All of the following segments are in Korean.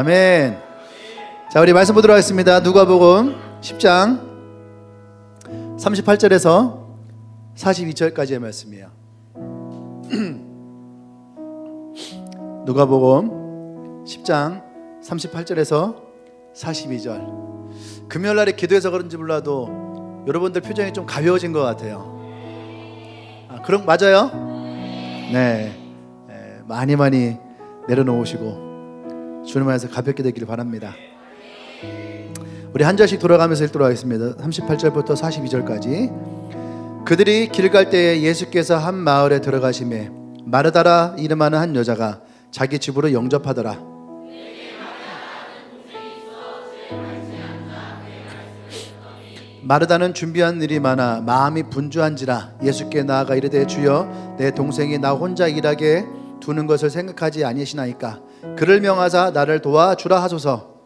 아멘. 자, 우리 말씀 보도록 하겠습니다. 누가복음 10장 38절에서 42절까지의 말씀이에요. 누가복음 10장 38절에서 42절. 금요일날에 기도해서 그런지 몰라도 여러분들 표정이 좀 가벼워진 것 같아요. 그럼 맞아요? 네, 많이 내려놓으시고 주님 안에서 가볍게 되기를 바랍니다. 우리 한 절씩 돌아가면서 읽도록 하겠습니다. 38절부터 42절까지. 그들이 길 갈 때에 예수께서 한 마을에 들어가시매 마르다라 이름하는 한 여자가 자기 집으로 영접하더라. 마르다는 준비한 일이 많아 마음이 분주한지라 예수께 나아가 이르되 주여 내 동생이 나 혼자 일하게 두는 것을 생각하지 아니시나이까 그를 명하사 나를 도와주라 하소서.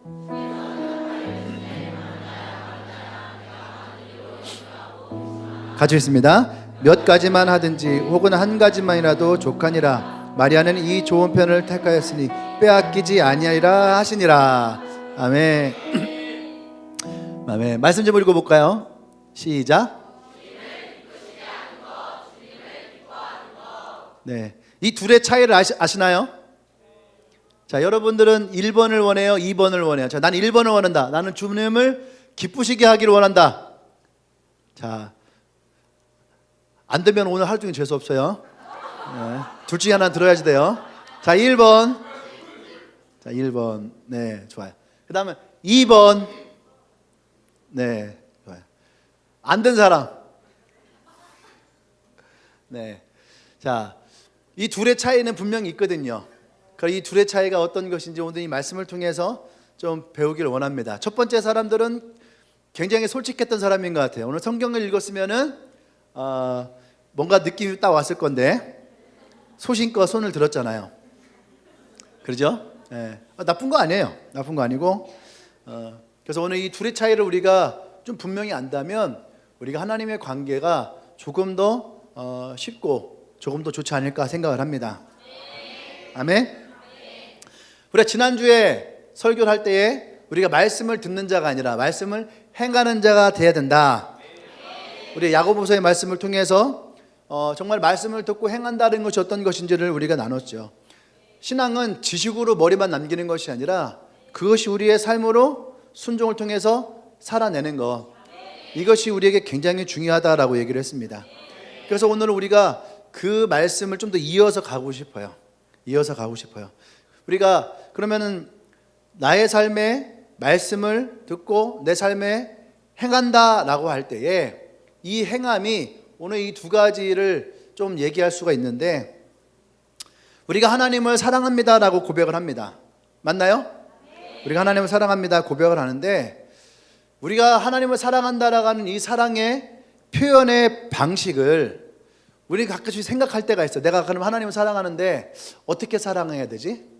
같이 있습니다. 몇 가지만 하든지 혹은 한 가지만이라도 족하니라. 마리아는 이 좋은 편을 택하였으니 빼앗기지 아니하리라 하시니라. 아멘. 아멘. 말씀 좀 읽어볼까요? 시작. 네, 이 둘의 차이를 아시나요? 자, 여러분들은 1번을 원해요? 2번을 원해요? 자, 난 1번을 원한다. 나는 주님을 기쁘시게 하기를 원한다. 자, 안 되면 오늘 하루 종일 재수 없어요. 네, 둘 중에 하나 들어야지 돼요. 자, 1번. 자, 1번. 네, 좋아요. 그 다음에 2번. 네, 좋아요. 안 된 사람. 네. 자, 이 둘의 차이는 분명히 있거든요. 이 둘의 차이가 어떤 것인지 오늘 이 말씀을 통해서 좀 배우기를 원합니다. 첫 번째 사람들은 굉장히 솔직했던 사람인 것 같아요. 오늘 성경을 읽었으면은 뭔가 느낌이 딱 왔을 건데 소신껏 손을 들었잖아요. 그러죠? 네. 나쁜 거 아니에요. 나쁜 거 아니고 그래서 오늘 이 둘의 차이를 우리가 좀 분명히 안다면 우리가 하나님의 관계가 조금 더 쉽고 조금 더 좋지 않을까 생각을 합니다. 아멘. 우리가 지난주에 설교를 할 때에 우리가 말씀을 듣는 자가 아니라 말씀을 행하는 자가 되어야 된다. 우리 야고보서의 말씀을 통해서 정말 말씀을 듣고 행한다는 것이 어떤 것인지를 우리가 나눴죠. 신앙은 지식으로 머리만 남기는 것이 아니라 그것이 우리의 삶으로 순종을 통해서 살아내는 것, 이것이 우리에게 굉장히 중요하다라고 얘기를 했습니다. 그래서 오늘은 우리가 그 말씀을 좀 더 이어서 가고 싶어요. 우리가 그러면은 나의 삶에 말씀을 듣고 내 삶에 행한다라고 할 때에 이 행함이 오늘 이 두 가지를 좀 얘기할 수가 있는데, 우리가 하나님을 사랑합니다라고 고백을 합니다. 맞나요? 우리가 하나님을 사랑합니다 고백을 하는데, 우리가 하나님을 사랑한다라고 하는 이 사랑의 표현의 방식을 우리 가끔씩 생각할 때가 있어요. 내가 그럼 하나님을 사랑하는데 어떻게 사랑해야 되지?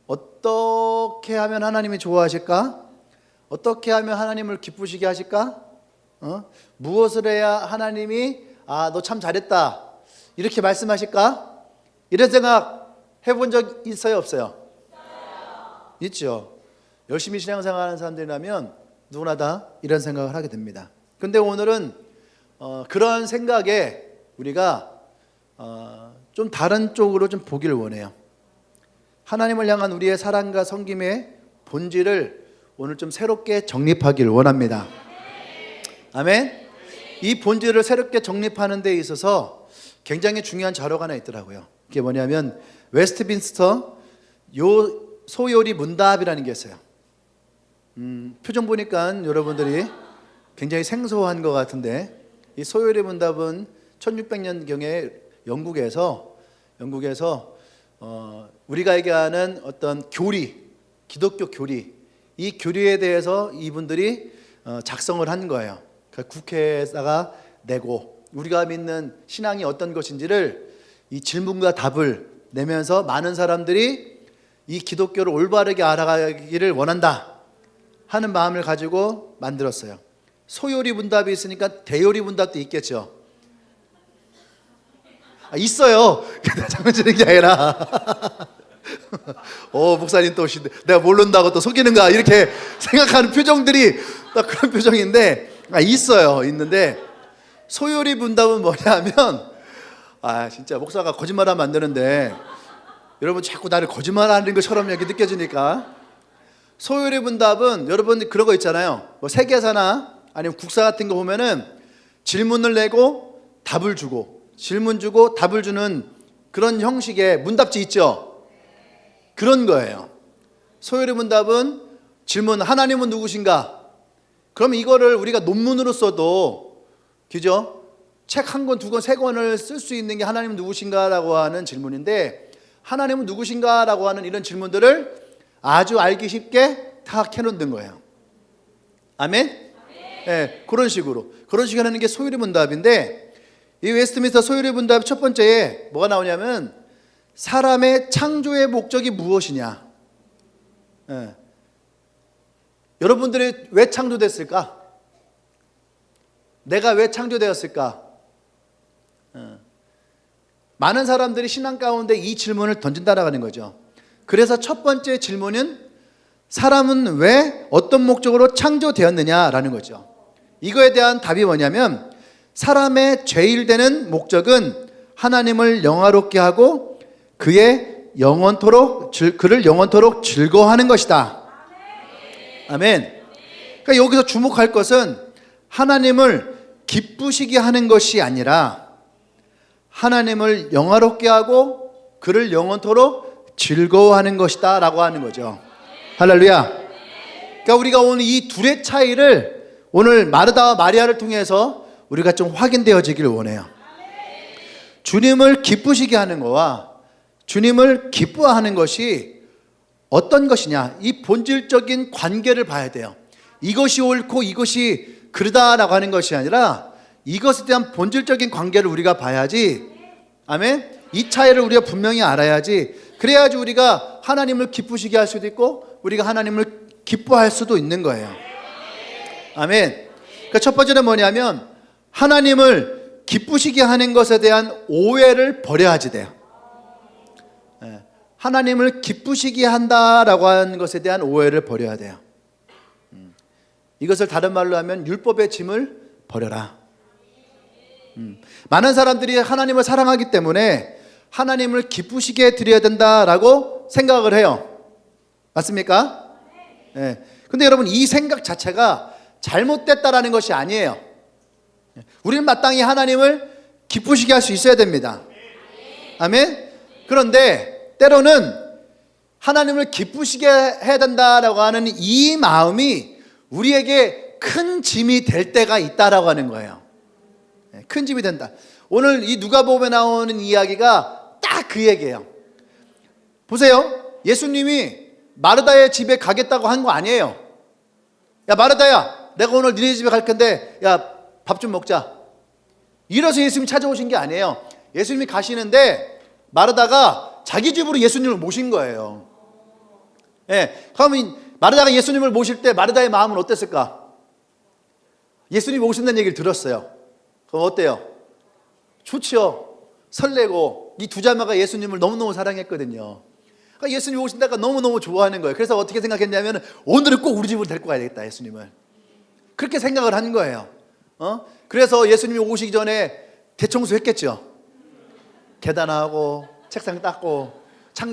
어떻게 하면 하나님이 좋아하실까? 어떻게 하면 하나님을 기쁘시게 하실까? 무엇을 해야 하나님이 너 참 잘했다 이렇게 말씀하실까? 이런 생각 해본 적 있어요? 없어요? 있죠. 열심히 신앙생활하는 사람들이라면 누구나 다 이런 생각을 하게 됩니다. 근데 오늘은 그런 생각에 우리가 좀 다른 쪽으로 좀 보기를 원해요. 하나님을 향한 우리의 사랑과 섬김의 본질을 오늘 좀 새롭게 정립하기를 원합니다. 아멘. 이 본질을 새롭게 정립하는 데 있어서 굉장히 중요한 자료가 하나 있더라고요. 그게 뭐냐면 웨스트민스터 소요리 문답이라는 게 있어요. 표정 보니까 여러분들이 굉장히 생소한 것 같은데, 이 소요리 문답은 1600년경에 영국에서 우리가 얘기하는 어떤 교리, 기독교 교리, 이 교리에 대해서 이분들이 작성을 한 거예요. 그러니까 국회에다가 내고 우리가 믿는 신앙이 어떤 것인지를 이 질문과 답을 내면서 많은 사람들이 이 기독교를 올바르게 알아가기를 원한다 하는 마음을 가지고 만들었어요. 소요리 문답이 있으니까 대요리 문답도 있겠죠. 있어요. 장난치는 게 아니라 목사님 또 오신대. 내가 모른다고 또 속이는가 이렇게 생각하는 표정들이 딱 그런 표정인데 있어요. 있는데 소요리 분답은 뭐냐면 진짜 목사가 거짓말하면 안 되는데 여러분 자꾸 나를 거짓말하는 것처럼 이렇게 느껴지니까 소요리 분답은 여러분 그런 거 있잖아요. 뭐 세계사나 아니면 국사 같은 거 보면은 질문을 내고 답을 주고 질문 주고 답을 주는 그런 형식의 문답지 있죠. 그런 거예요. 소요리 문답은 질문 하나님은 누구신가? 그럼 이거를 우리가 논문으로 써도 그죠? 책 한 권, 두 권, 세 권을 쓸 수 있는 게 하나님은 누구신가라고 하는 질문인데 하나님은 누구신가라고 하는 이런 질문들을 아주 알기 쉽게 다 해놓는 거예요. 아멘? 네, 그런 식으로 하는 게 소요리 문답인데 이 웨스트민스터 소요리 문답 첫 번째에 뭐가 나오냐면 사람의 창조의 목적이 무엇이냐. 여러분들이 왜 창조됐을까? 내가 왜 창조되었을까? 많은 사람들이 신앙 가운데 이 질문을 던진다라는 거죠. 그래서 첫 번째 질문은 사람은 왜 어떤 목적으로 창조되었느냐라는 거죠. 이거에 대한 답이 뭐냐면 사람의 제일 되는 목적은 하나님을 영화롭게 하고 그를 영원토록 즐거워하는 것이다. 아멘. 그러니까 여기서 주목할 것은 하나님을 기쁘시게 하는 것이 아니라 하나님을 영화롭게 하고 그를 영원토록 즐거워하는 것이다 라고 하는 거죠. 할렐루야. 그러니까 우리가 오늘 이 둘의 차이를 오늘 마르다와 마리아를 통해서 우리가 좀 확인되어지기를 원해요. 주님을 기쁘시게 하는 거와 주님을 기뻐하는 것이 어떤 것이냐, 이 본질적인 관계를 봐야 돼요. 이것이 옳고 이것이 그르다라고 하는 것이 아니라 이것에 대한 본질적인 관계를 우리가 봐야지. 아멘. 이 차이를 우리가 분명히 알아야지. 그래야지 우리가 하나님을 기쁘시게 할 수도 있고 우리가 하나님을 기뻐할 수도 있는 거예요. 아멘. 그러니까 첫 번째는 뭐냐면 하나님을 기쁘시게 하는 것에 대한 오해를 버려야지 돼요. 하나님을 기쁘시게 한다라고 하는 것에 대한 오해를 버려야 돼요. 이것을 다른 말로 하면 율법의 짐을 버려라. 많은 사람들이 하나님을 사랑하기 때문에 하나님을 기쁘시게 드려야 된다라고 생각을 해요. 맞습니까? 네. 근데 여러분 이 생각 자체가 잘못됐다라는 것이 아니에요. 우리는 마땅히 하나님을 기쁘시게 할 수 있어야 됩니다. 아멘? 그런데 때로는 하나님을 기쁘시게 해야 된다라고 하는 이 마음이 우리에게 큰 짐이 될 때가 있다라고 하는 거예요. 큰 짐이 된다. 오늘 이 누가복음에 나오는 이야기가 딱 그 얘기예요. 보세요. 예수님이 마르다의 집에 가겠다고 한 거 아니에요. 야 마르다야, 내가 오늘 니네 집에 갈 건데 야 밥 좀 먹자. 이래서 예수님이 찾아오신 게 아니에요. 예수님이 가시는데 마르다가 자기 집으로 예수님을 모신 거예요. 예. 그러면 마르다가 예수님을 모실 때 마르다의 마음은 어땠을까? 예수님이 오신다는 얘기를 들었어요. 그럼 어때요? 좋죠. 설레고 이 두 자매가 예수님을 너무너무 사랑했거든요. 그러니까 예수님이 오신다가 너무너무 좋아하는 거예요. 그래서 어떻게 생각했냐면 오늘은 꼭 우리 집으로 데리고 가야 되겠다 예수님을. 그렇게 생각을 한 거예요. 그래서 예수님이 오시기 전에 대청소했겠죠. 계단하고 책상 닦고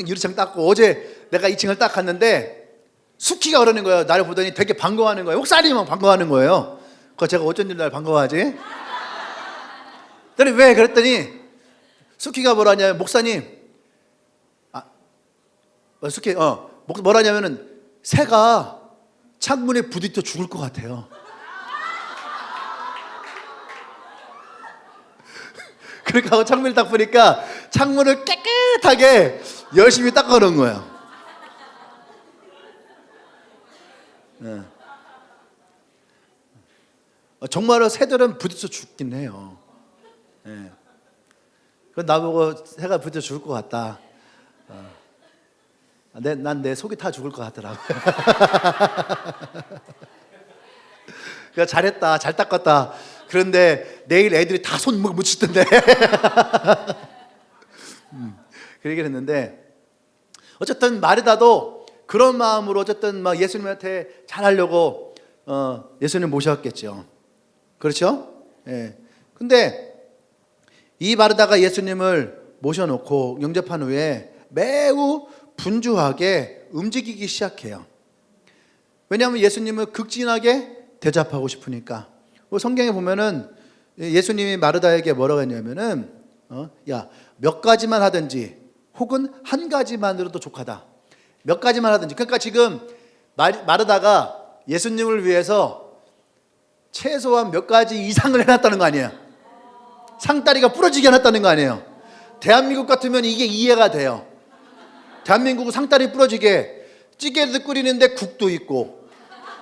유리창 닦고. 어제 내가 2층을 딱 갔는데 수키가 그러는 거예요. 나를 보더니 되게 반가워하는 거예요. 목사님은 반가워하는 거예요. 그거 제가 어쩐 일로 날 반가워하지? 그랬더니 왜? 그랬더니 수키가 뭐라냐면 목사님 수키 뭐라냐면은 새가 창문에 부딪혀 죽을 것 같아요. 그렇게 하고 창문을 딱 보니까 창문을 깨끗하게 열심히 닦아놓은 거예요. 정말로 새들은 부딪혀 죽긴 해요. 그건 나보고 새가 부딪혀 죽을 것 같다. 난 내 속이 타 죽을 것 같더라고요. 그러니까 잘했다, 잘 닦았다. 그런데 내일 애들이 다 손 묻히던데. 그 얘기를 했는데 어쨌든 마르다도 그런 마음으로 어쨌든 막 예수님한테 잘하려고 예수님 모셨겠죠. 그렇죠? 예. 근데 이 마르다가 예수님을 모셔놓고 영접한 후에 매우 분주하게 움직이기 시작해요. 왜냐하면 예수님을 극진하게 대접하고 싶으니까. 성경에 보면은 예수님이 마르다에게 뭐라고 했냐면은 야, 몇 가지만 하든지 혹은 한 가지만으로도 족하다. 몇 가지만 하든지. 그러니까 지금 마르다가 예수님을 위해서 최소한 몇 가지 이상을 해놨다는 거 아니에요. 상다리가 부러지게 해놨다는 거 아니에요. 대한민국 같으면 이게 이해가 돼요. 대한민국은 상다리 부러지게 찌개도 끓이는데 국도 있고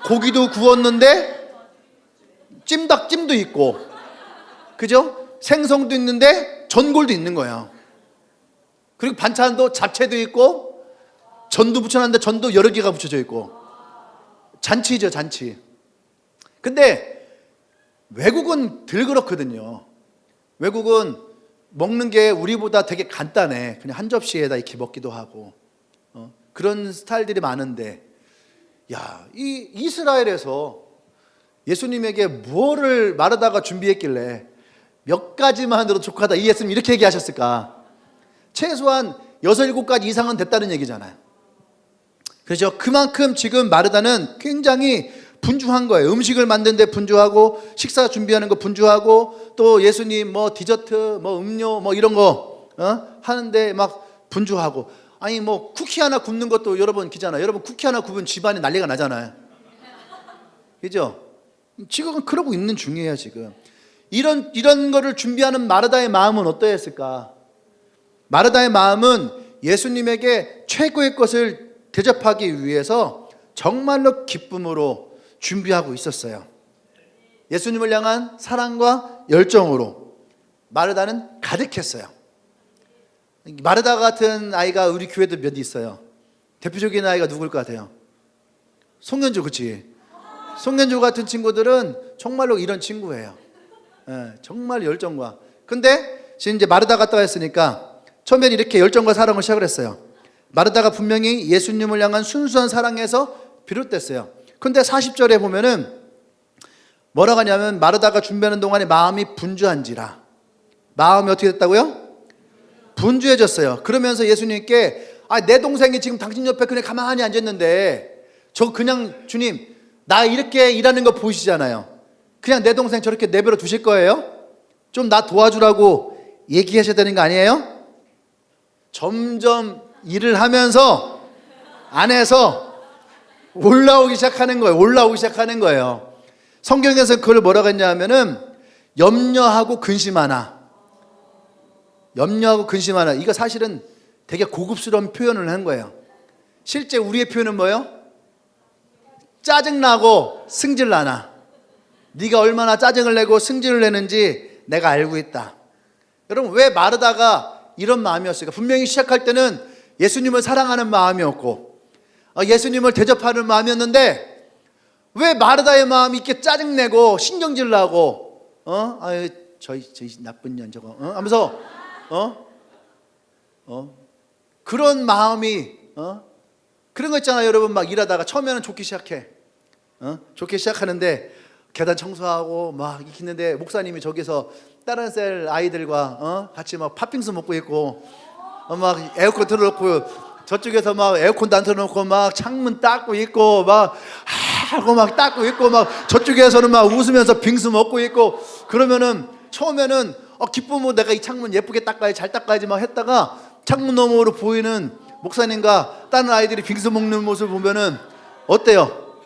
고기도 구웠는데 찜닭찜도 있고, 그죠? 생선도 있는데 전골도 있는 거예요. 그리고 반찬도 잡채도 있고 전도 붙여놨는데 전도 여러 개가 붙여져 있고. 잔치죠, 잔치. 근데 외국은 덜 그렇거든요. 외국은 먹는 게 우리보다 되게 간단해. 그냥 한 접시에다 이렇게 먹기도 하고 그런 스타일들이 많은데, 야, 이 이스라엘에서 예수님에게 무엇을 마르다가 준비했길래 몇 가지만으로 족하다 이 예수님 이렇게 얘기하셨을까? 최소한 6, 7가지 이상은 됐다는 얘기잖아요. 그렇죠? 그만큼 지금 마르다는 굉장히 분주한 거예요. 음식을 만드는데 분주하고, 식사 준비하는 거 분주하고, 또 예수님 뭐 디저트, 뭐 음료, 뭐 이런 거 하는데 막 분주하고. 아니 뭐 쿠키 하나 굽는 것도 여러분 기잖아요. 여러분 쿠키 하나 굽으면 집안에 난리가 나잖아요. 그죠? 지금은 그러고 있는 중이에요. 지금 이런 거를 준비하는 마르다의 마음은 어떠했을까? 마르다의 마음은 예수님에게 최고의 것을 대접하기 위해서 정말로 기쁨으로 준비하고 있었어요. 예수님을 향한 사랑과 열정으로 마르다는 가득했어요. 마르다 같은 아이가 우리 교회도 몇 있어요. 대표적인 아이가 누굴 것 같아요? 송현주, 그치? 송현주 같은 친구들은 정말로 이런 친구예요. 예, 정말 열정과. 근데 지금 이제 마르다 갔다 왔으니까 처음엔 이렇게 열정과 사랑을 시작을 했어요. 마르다가 분명히 예수님을 향한 순수한 사랑에서 비롯됐어요. 근데 40절에 보면은 뭐라고 하냐면, 마르다가 준비하는 동안에 마음이 분주한지라. 마음이 어떻게 됐다고요? 분주해졌어요. 그러면서 예수님께 내 동생이 지금 당신 옆에 그냥 가만히 앉았는데 저 그냥 주님 나 이렇게 일하는 거 보이시잖아요. 그냥 내 동생 저렇게 내버려 두실 거예요? 좀 나 도와주라고 얘기하셔야 되는 거 아니에요? 점점 일을 하면서 안에서 올라오기 시작하는 거예요. 성경에서 그걸 뭐라고 했냐면은 염려하고 근심하나. 이거 사실은 되게 고급스러운 표현을 한 거예요. 실제 우리의 표현은 뭐예요? 짜증나고 승질나나. 네가 얼마나 짜증을 내고 승질을 내는지 내가 알고 있다. 여러분, 왜 마르다가 이런 마음이었을까? 분명히 시작할 때는 예수님을 사랑하는 마음이었고 예수님을 대접하는 마음이었는데, 왜 마르다의 마음이 이렇게 짜증내고 신경질 나고 아유 저희 나쁜 년 저거 하면서 그런 마음이 그런 거 있잖아요. 여러분, 막 일하다가 처음에는 좋기 시작해. 좋게 시작하는데 계단 청소하고 막 있는데 목사님이 저기서 다른 셀 아이들과 같이 막 팥빙수 먹고 있고 막 에어컨 틀어놓고 저쪽에서 막 에어컨도 안 틀어놓고 막 창문 닦고 있고 막 하고 막 닦고 있고 막 저쪽에서는 막 웃으면서 빙수 먹고 있고, 그러면은 처음에는 기쁘면 내가 이 창문 예쁘게 닦아야지, 잘 닦아야지 막 했다가 창문 너머로 보이는 목사님과 다른 아이들이 빙수 먹는 모습을 보면은 어때요?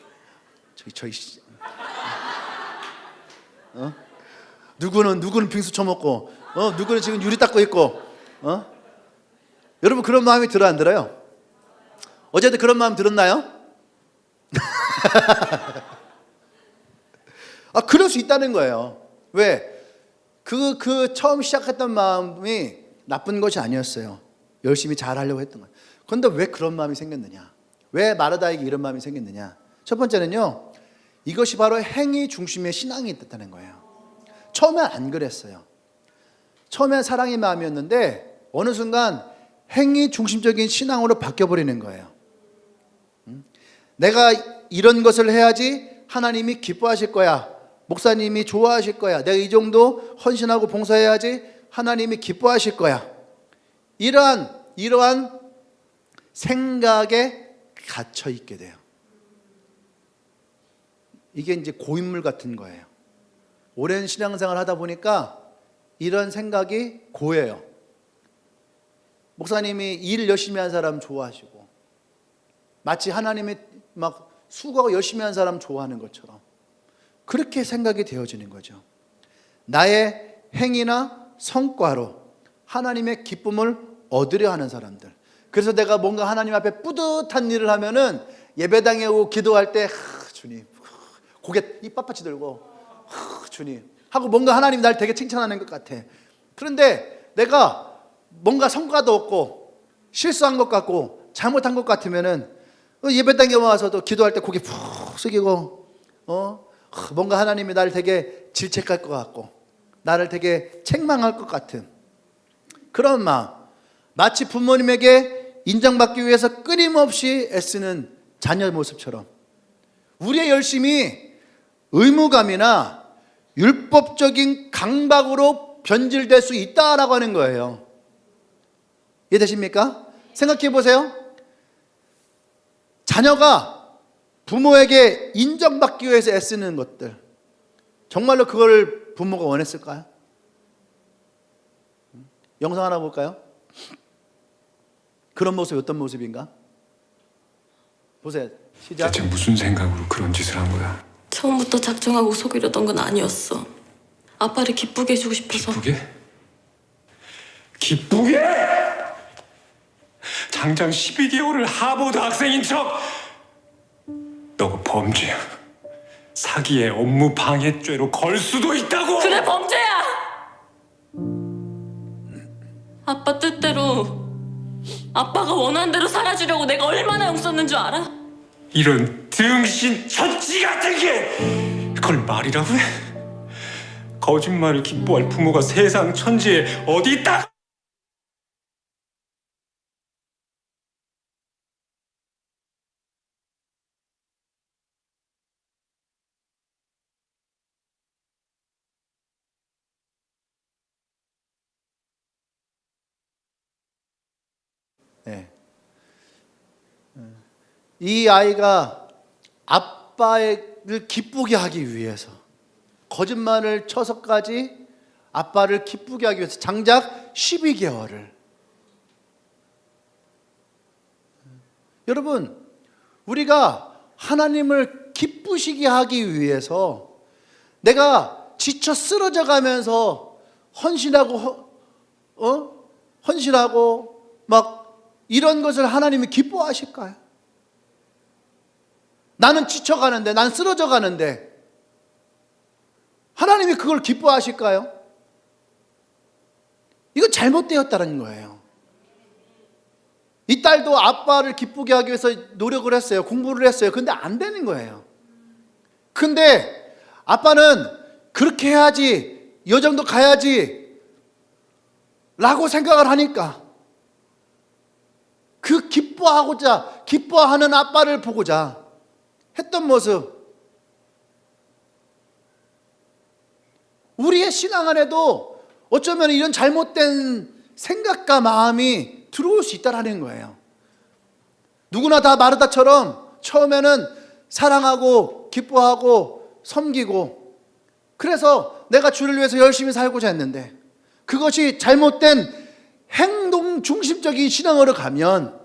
저희 누구는 빙수 처먹고 누구는 지금 유리 닦고 있고 여러분, 그런 마음이 들어 안 들어요? 어제도 그런 마음 들었나요? 그럴 수 있다는 거예요. 왜? 그 처음 시작했던 마음이 나쁜 것이 아니었어요. 열심히 잘하려고 했던 거예요. 그런데 왜 그런 마음이 생겼느냐? 왜 마르다에게 이런 마음이 생겼느냐? 첫 번째는요, 이것이 바로 행위 중심의 신앙이 있다는 거예요. 처음엔 안 그랬어요. 처음엔 사랑의 마음이었는데 어느 순간 행위 중심적인 신앙으로 바뀌어버리는 거예요. 내가 이런 것을 해야지 하나님이 기뻐하실 거야, 목사님이 좋아하실 거야, 내가 이 정도 헌신하고 봉사해야지 하나님이 기뻐하실 거야, 이러한 생각에 갇혀 있게 돼요. 이게 이제 고인물 같은 거예요. 오랜 신앙생활을 하다 보니까 이런 생각이 고여요. 목사님이 일 열심히 한 사람 좋아하시고, 마치 하나님이 막 수고하고 열심히 한 사람 좋아하는 것처럼 그렇게 생각이 되어지는 거죠. 나의 행위나 성과로 하나님의 기쁨을 얻으려 하는 사람들. 그래서 내가 뭔가 하나님 앞에 뿌듯한 일을 하면은 예배당에 오고 기도할 때 주님, 고개 이 빳빳이 들고 주님 하고 뭔가 하나님 날 되게 칭찬하는 것 같아. 그런데 내가 뭔가 성과도 없고 실수한 것 같고 잘못한 것 같으면은 예배당에 와서도 기도할 때 고개 푹 숙이고 뭔가 하나님이 나를 되게 질책할 것 같고 나를 되게 책망할 것 같은 그런 마음, 마치 부모님에게 인정받기 위해서 끊임없이 애쓰는 자녀의 모습처럼 우리의 열심이 의무감이나 율법적인 강박으로 변질될 수 있다라고 하는 거예요. 이해되십니까? 생각해 보세요. 자녀가 부모에게 인정받기 위해서 애쓰는 것들, 정말로 그걸 부모가 원했을까요? 영상 하나 볼까요? 그런 모습이 어떤 모습인가? 보세요. 시작. 대체 무슨 생각으로 그런 짓을 한 거야? 처음부터 작정하고 속이려던 건 아니었어. 아빠를 기쁘게 해주고 싶어서. 기쁘게? 기쁘게? 장장 12개월을 하버드 학생인 척! 너가 범죄야. 사기에 업무 방해죄로 걸 수도 있다고! 그래, 범죄야! 아빠 뜻대로 아빠가 원하는 대로 살아주려고 내가 얼마나 용썼는 줄 알아? 이런 등신 천지 같은 게 그걸 말이라고 해? 거짓말을 기뻐할 부모가 세상 천지에 어디 있다? 네. 이 아이가 아빠를 기쁘게 하기 위해서 거짓말을 쳐서까지 아빠를 기쁘게 하기 위해서 장작 12개월을. 여러분, 우리가 하나님을 기쁘시게 하기 위해서 내가 지쳐 쓰러져 가면서 헌신하고 막 이런 것을 하나님이 기뻐하실까요? 나는 지쳐가는데, 난 쓰러져 가는데 하나님이 그걸 기뻐하실까요? 이거 잘못되었다는 거예요. 이 딸도 아빠를 기쁘게 하기 위해서 노력을 했어요. 공부를 했어요. 근데 안 되는 거예요. 근데 아빠는 그렇게 해야지, 이 정도 가야지 라고 생각을 하니까 그 기뻐하는 아빠를 보고자 했던 모습, 우리의 신앙 안에도 어쩌면 이런 잘못된 생각과 마음이 들어올 수 있다는 거예요. 누구나 다 마르다처럼 처음에는 사랑하고 기뻐하고 섬기고, 그래서 내가 주를 위해서 열심히 살고자 했는데 그것이 잘못된 행동 중심적인 신앙으로 가면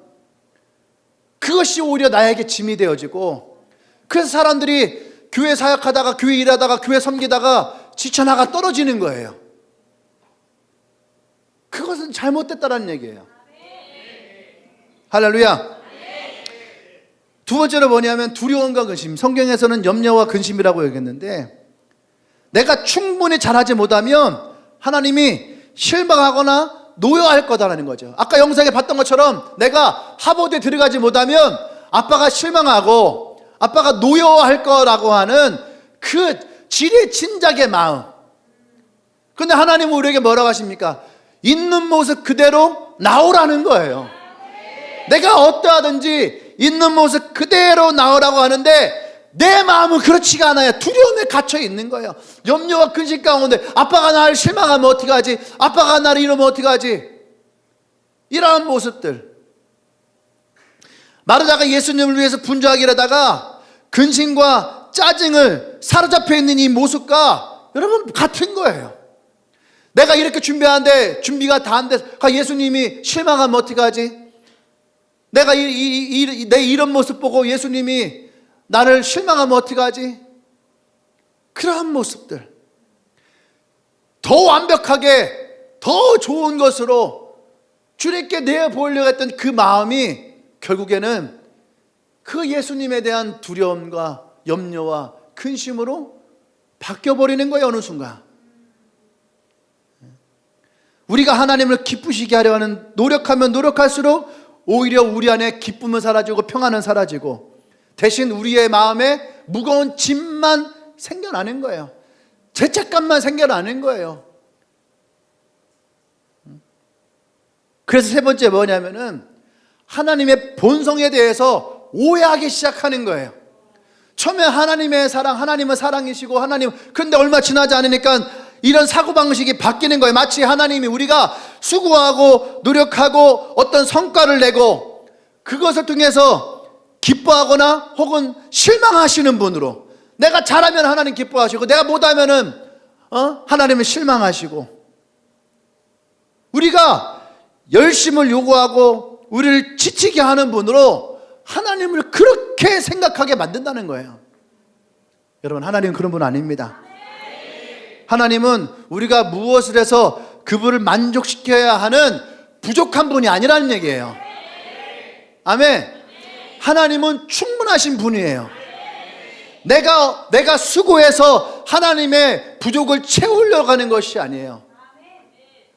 그것이 오히려 나에게 짐이 되어지고, 그래서 사람들이 교회 사역하다가, 교회 일하다가, 교회 섬기다가 지쳐나가 떨어지는 거예요. 그것은 잘못됐다는 얘기예요. 할렐루야. 두 번째로 뭐냐면 두려움과 근심. 성경에서는 염려와 근심이라고 얘기했는데, 내가 충분히 잘하지 못하면 하나님이 실망하거나 노여할 거다라는 거죠. 아까 영상에 봤던 것처럼 내가 하버드에 들어가지 못하면 아빠가 실망하고 아빠가 노여할 거라고 하는 그 지레짐작의 마음. 그런데 하나님은 우리에게 뭐라고 하십니까? 있는 모습 그대로 나오라는 거예요. 내가 어떠하든지 있는 모습 그대로 나오라고 하는데 내 마음은 그렇지가 않아요. 두려움에 갇혀 있는 거예요. 염려와 근심 가운데 아빠가 나를 실망하면 어떡하지? 아빠가 나를 이러면 어떡하지? 이러한 모습들. 마르다가 예수님을 위해서 분주하기라다가 근심과 짜증을 사로잡혀 있는 이 모습과 여러분 같은 거예요. 내가 이렇게 준비하는데 준비가 다 안 돼서 예수님이 실망하면 어떡하지? 내가 내 이런 모습 보고 예수님이 나를 실망하면 어떡하지? 그러한 모습들. 더 완벽하게 더 좋은 것으로 주님께 내어보이려고 했던 그 마음이 결국에는 그 예수님에 대한 두려움과 염려와 근심으로 바뀌어버리는 거예요. 어느 순간 우리가 하나님을 기쁘시게 하려 하는 노력하면 노력할수록 오히려 우리 안에 기쁨은 사라지고 평안은 사라지고 대신 우리의 마음에 무거운 짐만 생겨나는 거예요. 죄책감만 생겨나는 거예요. 그래서 세 번째 뭐냐면은 하나님의 본성에 대해서 오해하기 시작하는 거예요. 처음에 하나님의 사랑, 하나님은 사랑이시고 하나님, 그런데 얼마 지나지 않으니까 이런 사고방식이 바뀌는 거예요. 마치 하나님이 우리가 수고하고 노력하고 어떤 성과를 내고 그것을 통해서 기뻐하거나 혹은 실망하시는 분으로, 내가 잘하면 하나님 기뻐하시고 내가 못하면은 하나님은 실망하시고, 우리가 열심을 요구하고 우리를 지치게 하는 분으로 하나님을 그렇게 생각하게 만든다는 거예요. 여러분, 하나님은 그런 분 아닙니다. 하나님은 우리가 무엇을 해서 그분을 만족시켜야 하는 부족한 분이 아니라는 얘기예요. 아멘. 하나님은 충분하신 분이에요. 내가 수고해서 하나님의 부족을 채우려고 하는 것이 아니에요.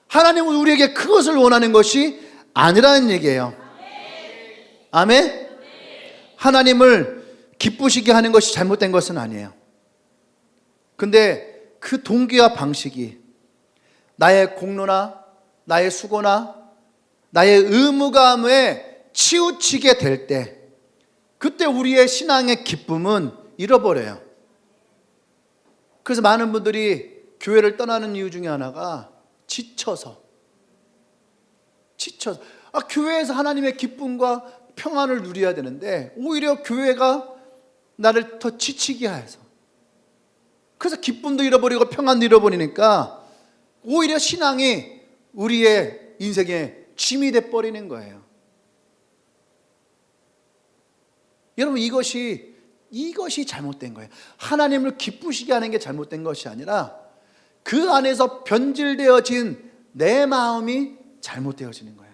하나님은 우리에게 그것을 원하는 것이 아니라는 얘기예요. 아멘. 하나님을 기쁘시게 하는 것이 잘못된 것은 아니에요. 근데 그 동기와 방식이 나의 공로나 나의 수고나 나의 의무감에 치우치게 될 때, 그때 우리의 신앙의 기쁨은 잃어버려요. 그래서 많은 분들이 교회를 떠나는 이유 중에 하나가 지쳐서 교회에서 하나님의 기쁨과 평안을 누려야 되는데 오히려 교회가 나를 더 지치게 해서, 그래서 기쁨도 잃어버리고 평안도 잃어버리니까 오히려 신앙이 우리의 인생의 짐이 돼버리는 거예요. 여러분, 이것이 잘못된 거예요. 하나님을 기쁘시게 하는 게 잘못된 것이 아니라 그 안에서 변질되어진 내 마음이 잘못되어지는 거예요.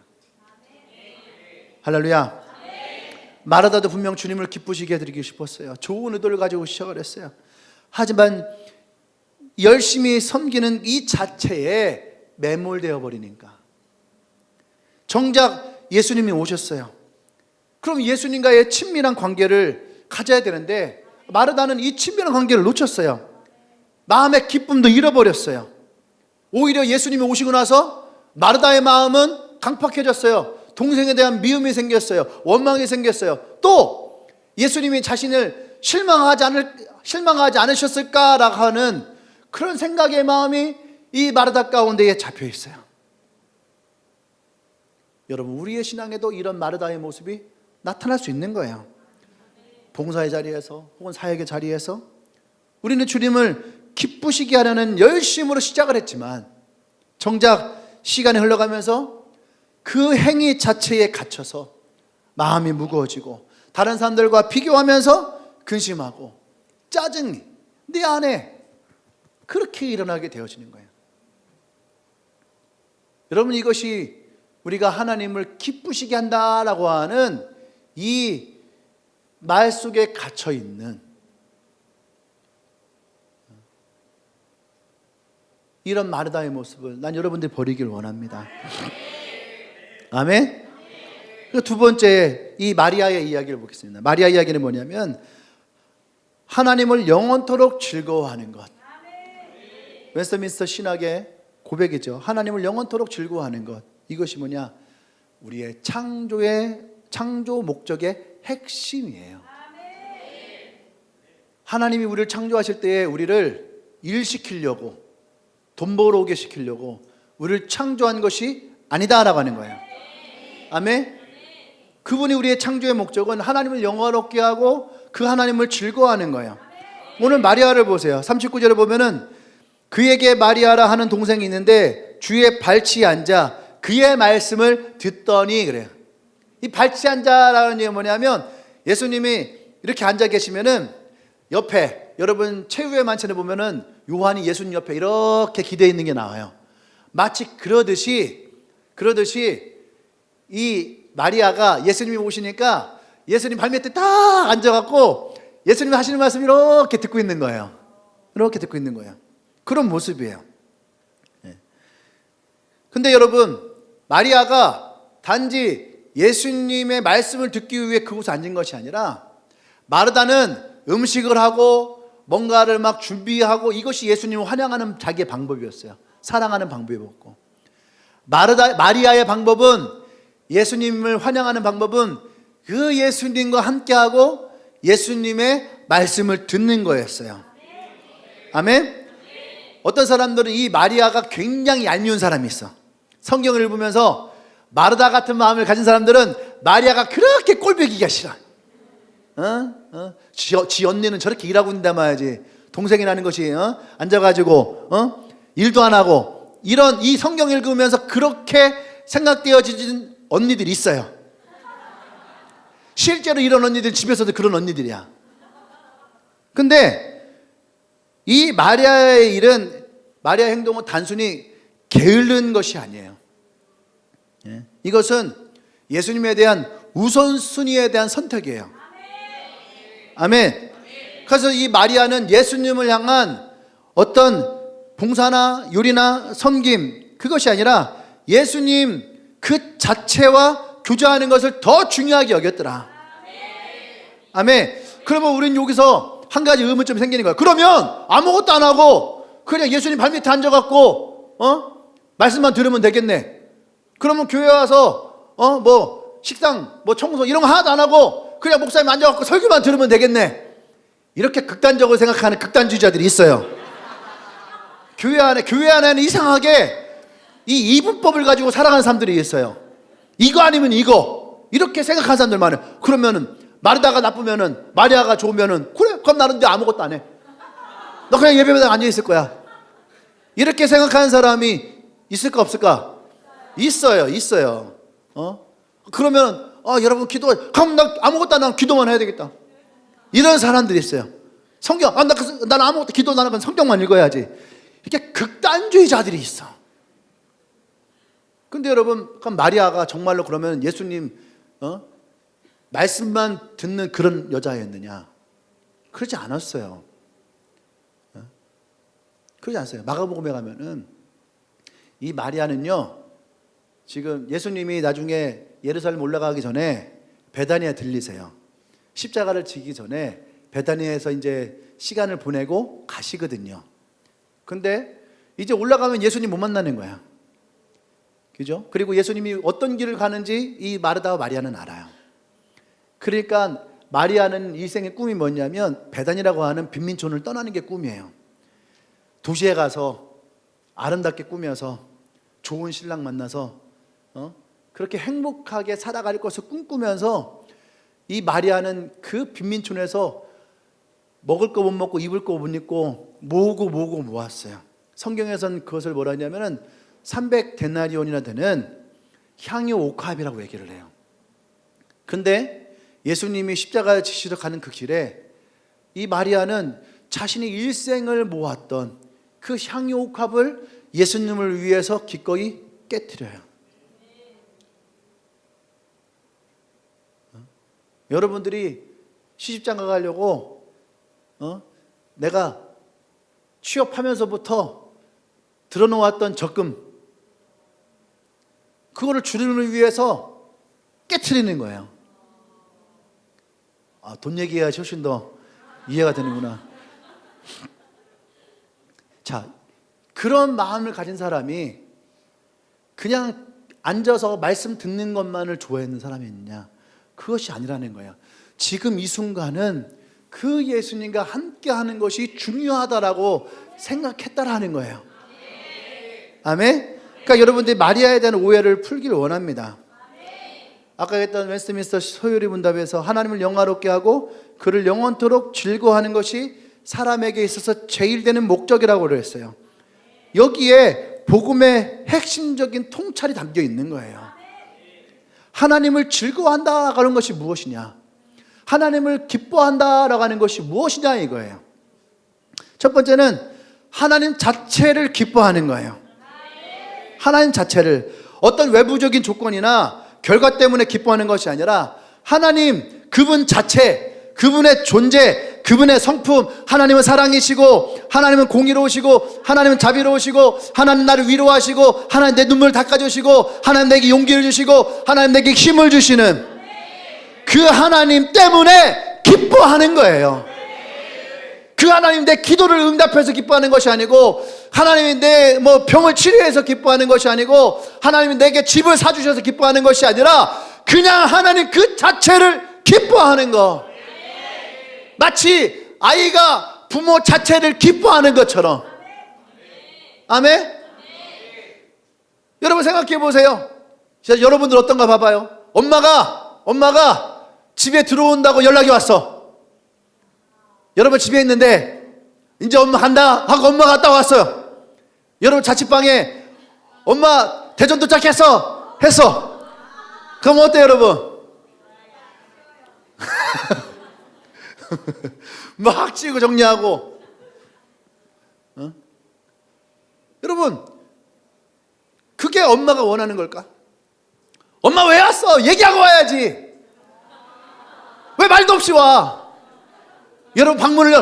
할렐루야. 마르다도 분명 주님을 기쁘시게 해드리고 싶었어요. 좋은 의도를 가지고 시작을 했어요. 하지만 열심히 섬기는 이 자체에 매몰되어 버리니까, 정작 예수님이 오셨어요. 그럼 예수님과의 친밀한 관계를 가져야 되는데 마르다는 이 친밀한 관계를 놓쳤어요. 마음의 기쁨도 잃어버렸어요. 오히려 예수님이 오시고 나서 마르다의 마음은 강팍해졌어요. 동생에 대한 미움이 생겼어요. 원망이 생겼어요. 또 예수님이 자신을 실망하지 않으셨을까라고 하는 그런 생각의 마음이 이 마르다 가운데에 잡혀 있어요. 여러분, 우리의 신앙에도 이런 마르다의 모습이 나타날 수 있는 거예요. 봉사의 자리에서 혹은 사역의 자리에서 우리는 주님을 기쁘시게 하려는 열심으로 시작을 했지만 정작 시간이 흘러가면서 그 행위 자체에 갇혀서 마음이 무거워지고 다른 사람들과 비교하면서 근심하고 짜증이 내 안에 그렇게 일어나게 되어지는 거예요. 여러분, 이것이 우리가 하나님을 기쁘시게 한다라고 하는 이 말 속에 갇혀 있는 이런 마르다의 모습을 난 여러분들이 버리길 원합니다. 아멘. 두 번째, 이 마리아의 이야기를 보겠습니다. 마리아 이야기는 뭐냐면 하나님을 영원토록 즐거워하는 것. 웨스트민스터 신학의 고백이죠. 하나님을 영원토록 즐거워하는 것. 이것이 뭐냐? 우리의 창조 목적의 핵심이에요. 하나님이 우리를 창조하실 때에 우리를 일시키려고, 돈 벌어오게 시키려고 우리를 창조한 것이 아니다라고 하는 거예요. 아멘. 그분이 우리의 창조의 목적은 하나님을 영화롭게 하고 그 하나님을 즐거워하는 거예요. 오늘 마리아를 보세요. 39절에 보면은 그에게 마리아라 하는 동생이 있는데 주의 발치에 앉아 그의 말씀을 듣더니 그래요. 이 발치에 앉아라는 얘기가 뭐냐면 예수님이 이렇게 앉아 계시면은 옆에, 여러분 최후의 만찬에 보면은 요한이 예수님 옆에 이렇게 기대어 있는 게 나와요. 마치 그러듯이 이 마리아가 예수님이 오시니까 예수님 발밑에 딱 앉아갖고 예수님이 하시는 말씀 이렇게 듣고 있는 거예요. 이렇게 듣고 있는 거예요. 그런 모습이에요. 근데 여러분, 마리아가 단지 예수님의 말씀을 듣기 위해 그곳에 앉은 것이 아니라 마르다는 음식을 하고 뭔가를 막 준비하고 이것이 예수님을 환영하는 자기의 방법이었어요. 사랑하는 방법이었고, 마리아의 방법은, 예수님을 환영하는 방법은 그 예수님과 함께하고 예수님의 말씀을 듣는 거였어요. 아멘. 어떤 사람들은 이 마리아가 굉장히 얄미운 사람이 있어. 성경을 읽으면서 마르다 같은 마음을 가진 사람들은 마리아가 그렇게 꼴보기가 싫어. 지 언니는 저렇게 일하고 있는데 말이지, 동생이라는 것이 앉아가지고 일도 안 하고, 이런 이 성경 읽으면서 그렇게 생각되어지는 언니들이 있어요. 실제로 이런 언니들 집에서도 그런 언니들이야. 근데 이 마리아의 일은, 마리아의 행동은 단순히 게으른 것이 아니에요. 이것은 예수님에 대한 우선순위에 대한 선택이에요. 아멘. 그래서 이 마리아는 예수님을 향한 어떤 봉사나 요리나 섬김, 그것이 아니라 예수님 그 자체와 교제하는 것을 더 중요하게 여겼더라. 아멘. 그러면 우리는 여기서 한 가지 의문점이 생기는 거야. 그러면 아무것도 안 하고 그냥 예수님 발밑에 앉아갖고 말씀만 들으면 되겠네. 그러면 교회 와서 뭐 식당 뭐 청소 이런 거 하나도 안 하고 그냥 목사님 앉아갖고 설교만 들으면 되겠네. 이렇게 극단적으로 생각하는 극단주의자들이 있어요. 교회 안에는 이상하게 이 이분법을 가지고 살아가는 사람들이 있어요. 이거 아니면 이거, 이렇게 생각하는 사람들 많아요. 그러면은 마르다가 나쁘면은, 마리아가 좋으면은, 그래 그럼 나는 아무것도 안 해. 너 그냥 예배당에 앉아 있을 거야. 이렇게 생각하는 사람이 있을까 없을까? 있어요. 그러면 여러분 그럼 나 아무것도 안 하고 기도만 해야 되겠다. 이런 사람들이 있어요. 성경 나는 아무것도 기도도 안 하고 성경만 읽어야지. 이렇게 극단주의자들이 있어. 근데 여러분, 그럼 마리아가 정말로 그러면 예수님 말씀만 듣는 그런 여자였느냐? 그러지 않았어요. 그러지 않았어요. 마가복음에 가면은 이 마리아는요, 지금 예수님이 나중에 예루살렘 올라가기 전에 베다니아 들리세요. 십자가를 지기 전에 베다니아에서 이제 시간을 보내고 가시거든요. 근데 이제 올라가면 예수님 못 만나는 거야. 그죠? 그리고 예수님이 어떤 길을 가는지 이 마르다와 마리아는 알아요. 그러니까 마리아는 일생의 꿈이 뭐냐면 베단이라고 하는 빈민촌을 떠나는 게 꿈이에요. 도시에 가서 아름답게 꾸며서 좋은 신랑 만나서 그렇게 행복하게 살아갈 것을 꿈꾸면서 이 마리아는 그 빈민촌에서 먹을 거 못 먹고 입을 거 못 입고 모으고 모았어요. 성경에서는 그것을 뭐라 하냐면은 300데나리온이나 되는 향유 옥합이라고 얘기를 해요. 근데 예수님이 십자가를 지시러 가는 그 길에 이 마리아는 자신이 일생을 모았던 그 향유 옥합을 예수님을 위해서 기꺼이 깨트려요. 여러분들이 시집장가 가려고 내가 취업하면서부터 들어놓았던 적금, 그거를 주님을 위해서 깨트리는 거예요. 돈 얘기해야 훨씬 더 이해가 되는구나. 자, 그런 마음을 가진 사람이 그냥 앉아서 말씀 듣는 것만을 좋아했는 사람이 있느냐? 그것이 아니라는 거예요. 지금 이 순간은 그 예수님과 함께 하는 것이 중요하다라고 생각했다라는 거예요. 아멘? 그러니까 여러분들이 마리아에 대한 오해를 풀기를 원합니다. 아까 했던 웨스트민스터 소요리 문답에서 하나님을 영화롭게 하고 그를 영원토록 즐거워하는 것이 사람에게 있어서 제일 되는 목적이라고 그랬어요. 여기에 복음의 핵심적인 통찰이 담겨 있는 거예요. 하나님을 즐거워한다라고 하는 것이 무엇이냐? 하나님을 기뻐한다라고 하는 것이 무엇이냐 이거예요. 첫 번째는 하나님 자체를 기뻐하는 거예요. 하나님 자체를, 어떤 외부적인 조건이나 결과 때문에 기뻐하는 것이 아니라 하나님 그분 자체, 그분의 존재, 그분의 성품, 하나님은 사랑이시고 하나님은 공의로우시고 하나님은 자비로우시고 하나님 나를 위로하시고 하나님 내 눈물을 닦아주시고 하나님 내게 용기를 주시고 하나님 내게 힘을 주시는 그 하나님 때문에 기뻐하는 거예요. 그 하나님 내 기도를 응답해서 기뻐하는 것이 아니고, 하나님이 내 병을 치료해서 기뻐하는 것이 아니고, 하나님이 내게 집을 사주셔서 기뻐하는 것이 아니라 그냥 하나님 그 자체를 기뻐하는 거. 마치 아이가 부모 자체를 기뻐하는 것처럼. 아멘? 여러분 생각해 보세요. 여러분들 어떤가 봐봐요. 엄마가 집에 들어온다고 연락이 왔어. 여러분 집에 있는데 이제 엄마 간다 하고 엄마 갔다 왔어요. 여러분 자취방에 엄마 대전 도착했어 했어. 그럼 어때요 여러분? 막 치고 정리하고. 여러분 그게 엄마가 원하는 걸까? 엄마 왜 왔어? 얘기하고 와야지. 왜 말도 없이 와? 여러분 방문을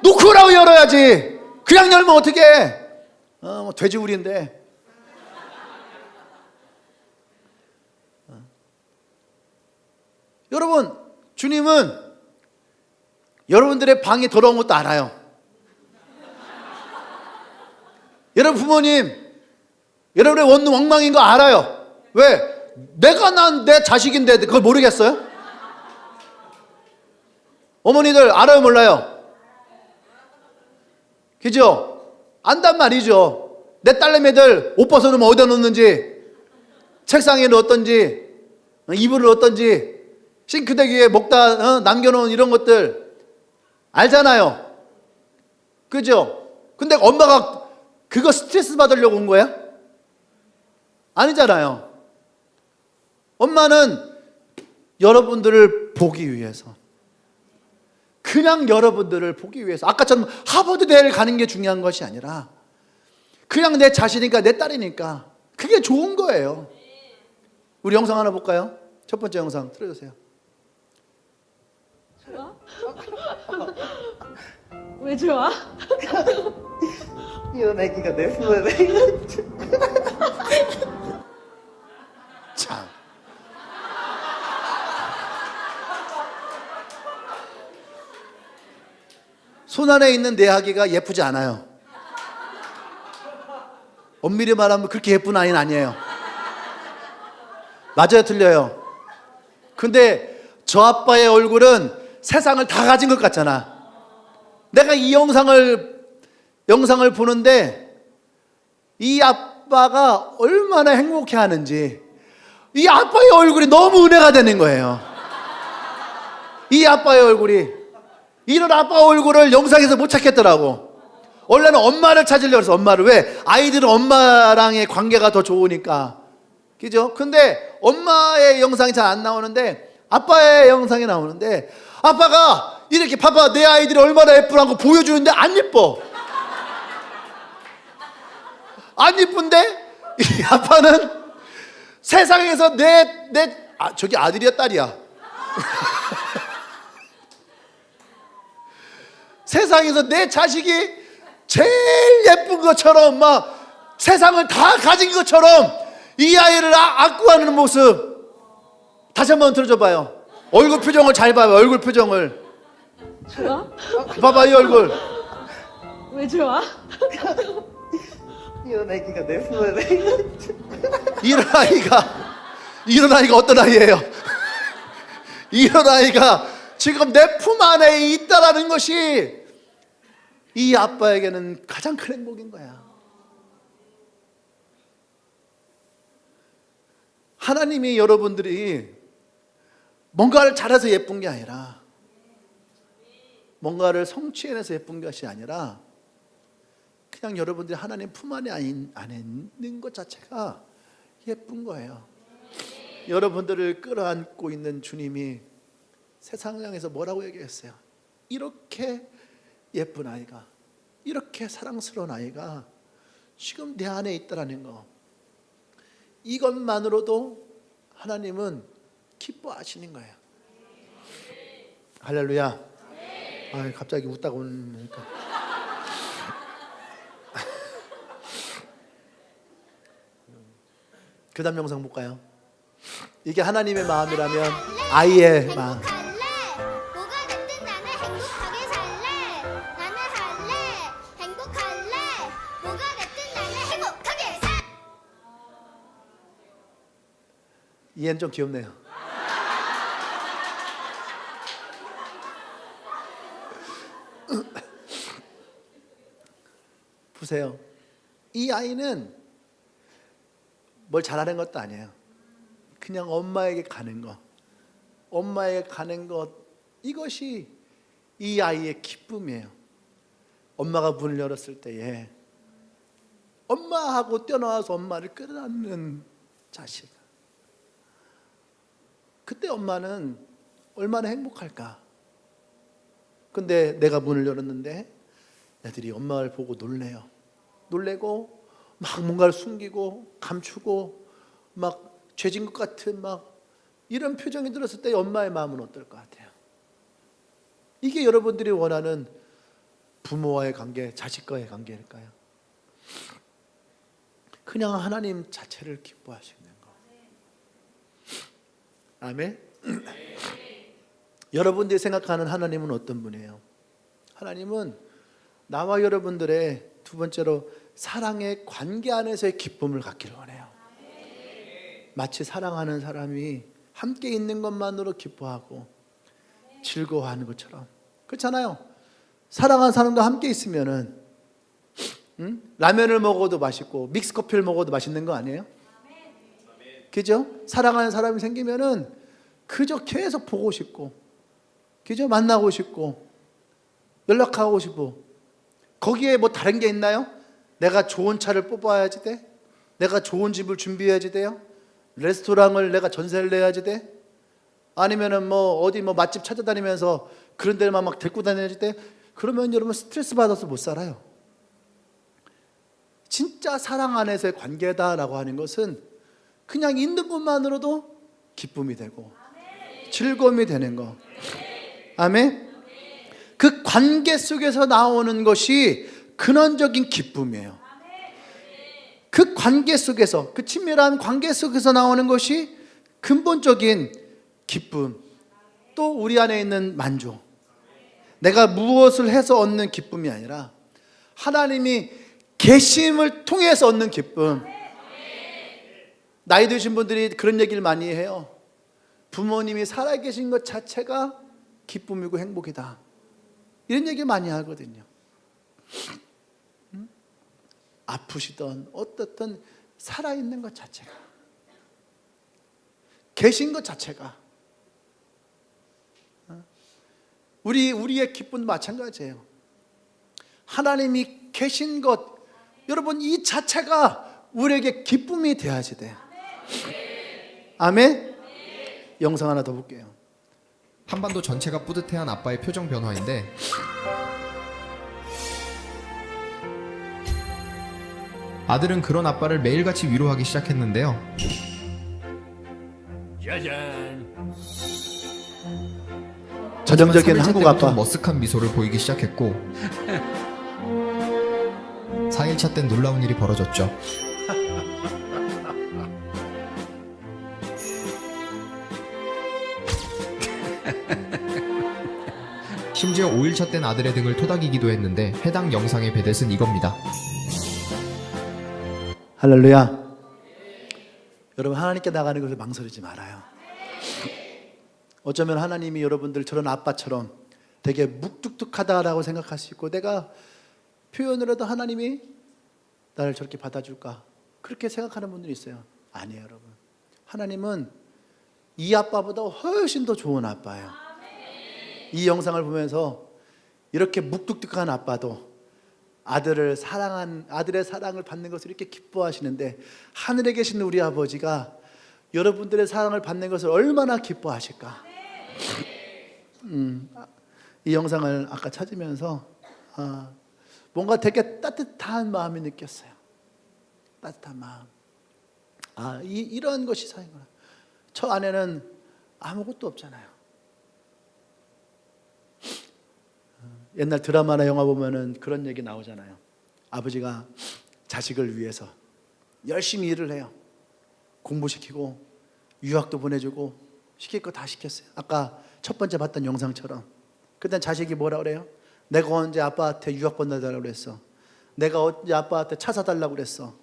놓고 오라고 열어야지. 그냥 열면 어떡해? 돼지우리인데. 여러분 주님은 여러분들의 방이 더러운 것도 알아요. 여러분 부모님 여러분의 원룸 엉망인 거 알아요. 왜? 내가 난 내 자식인데 그걸 모르겠어요? 어머니들 알아요 몰라요? 그죠? 안단 말이죠. 내 딸내미들 옷 벗어놓으면 어디다 놓는지, 책상에 넣었던지, 이불을 넣었던지, 싱크대 위에 먹다 남겨놓은 이런 것들 알잖아요. 그죠? 근데 엄마가 그거 스트레스 받으려고 온 거야? 아니잖아요. 엄마는 여러분들을 보기 위해서, 그냥 여러분들을 보기 위해서, 아까처럼 하버드대를 가는 게 중요한 것이 아니라 그냥 내 자식이니까, 내 딸이니까 그게 좋은 거예요. 우리 영상 하나 볼까요? 첫 번째 영상 틀어주세요. 좋아? 왜 좋아? 이혼하기가 내 후회네. 참. 손 안에 있는 내 아기가 예쁘지 않아요. 엄밀히 말하면 그렇게 예쁜 아이는 아니에요. 맞아요, 틀려요? 근데 저 아빠의 얼굴은 세상을 다 가진 것 같잖아. 내가 이 영상을 보는데 이 아빠가 얼마나 행복해 하는지, 이 아빠의 얼굴이 너무 은혜가 되는 거예요. 이 아빠의 얼굴이. 이런 아빠 얼굴을 영상에서 못 찾겠더라고. 원래는 엄마를 찾으려고 해서. 엄마를. 왜? 아이들은 엄마랑의 관계가 더 좋으니까. 그죠? 근데 엄마의 영상이 잘 안 나오는데 아빠의 영상이 나오는데, 아빠가 이렇게 봐봐 내 아이들이 얼마나 예쁘라는 거 보여주는데 안 예뻐. 안 예쁜데 이 아빠는 세상에서 저기 아들이야 딸이야? 세상에서 내 자식이 제일 예쁜 것처럼, 막 세상을 다 가진 것처럼 이 아이를 안고 하는 모습 다시 한번 들어줘봐요. 얼굴 표정을 잘 봐요. 얼굴 표정을. 좋아? 봐봐 이 얼굴. 왜 좋아? 이런 아기가 내 품에 이런 아이가 어떤 아이예요? 이런 아이가 지금 내 품 안에 있다라는 것이 이 아빠에게는 가장 큰 행복인 거야. 하나님이 여러분들이 뭔가를 잘해서 예쁜 게 아니라, 뭔가를 성취해내서 예쁜 것이 아니라, 그냥 여러분들이 하나님 품 안에 있는 것 자체가 예쁜 거예요. 여러분들을 끌어안고 있는 주님이 세상을 향해서 뭐라고 얘기했어요? 이렇게 예쁜 아이가, 이렇게 사랑스러운 아이가 지금 내 안에 있다라는 거, 이것만으로도 하나님은 기뻐하시는 거예요. 할렐루야. 갑자기 웃다가 오니까. 그 다음 영상 볼까요? 이게 하나님의 마음이라면 아이의 마음. 뭐가 됐든 나는 행복하게 살래. 나는 할래. 행복할래. 뭐가 됐든 나는 행복하게 살. 얘는 좀 귀엽네요. 보세요. 이 아이는 뭘 잘하는 것도 아니에요. 그냥 엄마에게 가는 것, 엄마에게 가는 것, 이것이 이 아이의 기쁨이에요. 엄마가 문을 열었을 때에 엄마하고 뛰어나와서 엄마를 끌어안는 자식. 그때 엄마는 얼마나 행복할까? 근데 내가 문을 열었는데 애들이 엄마를 보고 놀래요. 놀래고 막 뭔가를 숨기고 감추고 막 죄진 것 같은 막 이런 표정이 들었을 때 엄마의 마음은 어떨 것 같아요? 이게 여러분들이 원하는 부모와의 관계, 자식과의 관계일까요? 그냥 하나님 자체를 기뻐하시는 거. 아멘. 여러분들이 생각하는 하나님은 어떤 분이에요? 하나님은 나와 여러분들의 두 번째로 사랑의 관계 안에서의 기쁨을 갖기를 원해요. 마치 사랑하는 사람이 함께 있는 것만으로 기뻐하고 즐거워하는 것처럼. 그렇잖아요. 사랑하는 사람과 함께 있으면은 라면을 먹어도 맛있고 믹스커피를 먹어도 맛있는 거 아니에요? 그죠? 사랑하는 사람이 생기면은 그저 계속 보고 싶고, 그죠? 만나고 싶고 연락하고 싶고. 거기에 뭐 다른 게 있나요? 내가 좋은 차를 뽑아야지 돼? 내가 좋은 집을 준비해야지 돼요? 레스토랑을 내가 전세를 내야지 돼? 아니면은 뭐 어디 뭐 맛집 찾아다니면서 그런 데만 막 데리고 다녀야지 돼? 그러면 여러분 스트레스 받아서 못 살아요. 진짜 사랑 안에서의 관계다라고 하는 것은 그냥 있는 것만으로도 기쁨이 되고 즐거움이 되는 거. 아멘. 그 관계 속에서 나오는 것이 근원적인 기쁨이에요. 그 관계 속에서, 그 친밀한 관계 속에서 나오는 것이 근본적인 기쁨, 또 우리 안에 있는 만족. 내가 무엇을 해서 얻는 기쁨이 아니라 하나님이 계심을 통해서 얻는 기쁨. 나이 드신 분들이 그런 얘기를 많이 해요. 부모님이 살아계신 것 자체가 기쁨이고 행복이다, 이런 얘기 많이 하거든요. 아프시던 어떻든 살아있는 것 자체가, 계신 것 자체가, 우리의 기쁨도 마찬가지예요. 하나님이 계신 것, 여러분 이 자체가 우리에게 기쁨이 돼야지 돼요. 아멘. 영상 하나 더 볼게요. 한반도 전체가 뿌듯해한 아빠의 표정 변화인데, 아들은 그런 아빠를 매일같이 위로하기 시작했는데요. 전형적인 하지만 3일차 한국 때부터 아빠. 머쓱한 미소를 보이기 시작했고 4일차 땐 놀라운 일이 벌어졌죠. 심지어 5일차 땐 아들의 등을 토닥이기도 했는데 해당 영상의 배댓은 이겁니다. 할렐루야. 여러분, 하나님께 나가는 것을 망설이지 말아요. 어쩌면 하나님이 여러분들 저런 아빠처럼 되게 묵뚝뚝하다라고 생각할 수 있고, 내가 표현을 해도 하나님이 나를 저렇게 받아줄까, 그렇게 생각하는 분들이 있어요. 아니에요, 여러분. 하나님은 이 아빠보다 훨씬 더 좋은 아빠예요. 이 영상을 보면서 이렇게 묵뚝뚝한 아빠도 아들의 사랑을 받는 것을 이렇게 기뻐하시는데, 하늘에 계신 우리 아버지가 여러분들의 사랑을 받는 것을 얼마나 기뻐하실까. 이 영상을 아까 찾으면서 뭔가 되게 따뜻한 마음이 느꼈어요. 따뜻한 마음. 이런 것이 사랑이구나. 저 안에는 아무것도 없잖아요. 옛날 드라마나 영화 보면은 그런 얘기 나오잖아요. 아버지가 자식을 위해서 열심히 일을 해요. 공부시키고 유학도 보내주고 시킬 거 다 시켰어요. 아까 첫 번째 봤던 영상처럼. 그때 자식이 뭐라 그래요? 내가 언제 아빠한테 유학 보내달라고 그랬어? 내가 언제 아빠한테 차 사달라고 그랬어?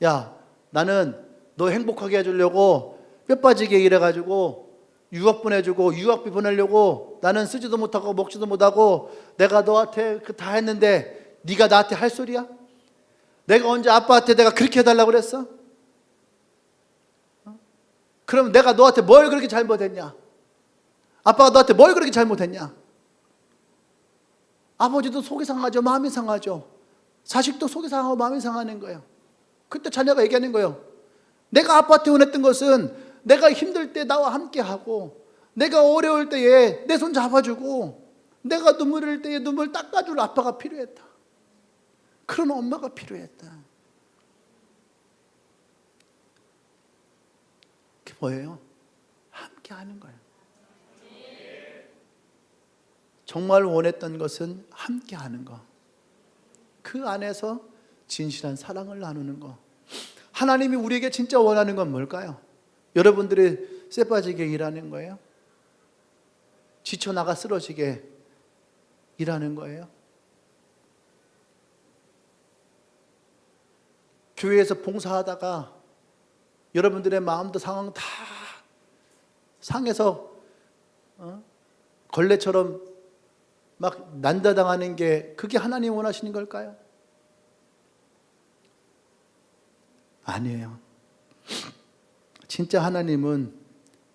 야, 나는 너 행복하게 해주려고 뼈 빠지게 일해가지고 유학 보내주고 유학비 보내려고 나는 쓰지도 못하고 먹지도 못하고 내가 너한테 다 했는데 네가 나한테 할 소리야? 내가 언제 아빠한테 내가 그렇게 해달라고 그랬어? 그럼 내가 너한테 뭘 그렇게 잘못했냐? 아빠가 너한테 뭘 그렇게 잘못했냐? 아버지도 속이 상하죠. 마음이 상하죠. 자식도 속이 상하고 마음이 상하는 거예요. 그때 자녀가 얘기하는 거예요. 내가 아빠한테 원했던 것은 내가 힘들 때 나와 함께하고, 내가 어려울 때에 내 손 잡아주고, 내가 눈물 흘릴 때에 눈물 닦아줄 아빠가 필요했다. 그런 엄마가 필요했다. 그게 뭐예요? 함께하는 거예요. 정말 원했던 것은 함께하는 거. 그 안에서 진실한 사랑을 나누는 거. 하나님이 우리에게 진짜 원하는 건 뭘까요? 여러분들이 쇠 빠지게 일하는 거예요? 지쳐나가 쓰러지게 일하는 거예요? 교회에서 봉사하다가 여러분들의 마음도 상황 다 상해서 걸레처럼 막 난다당하는 게, 그게 하나님 원하시는 걸까요? 아니에요. 진짜 하나님은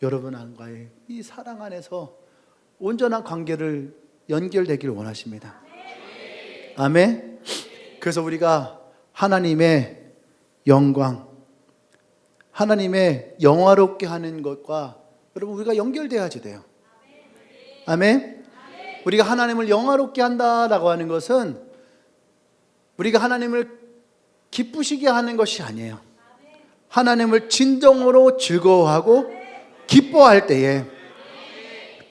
여러분과의 이 사랑 안에서 온전한 관계를 연결되기를 원하십니다. 아멘. 그래서 우리가 하나님의 영광, 하나님의 영화롭게 하는 것과 여러분 우리가 연결돼야지 돼요. 아멘. 우리가 하나님을 영화롭게 한다라고 하는 것은 우리가 하나님을 기쁘시게 하는 것이 아니에요. 하나님을 진정으로 즐거워하고 기뻐할 때에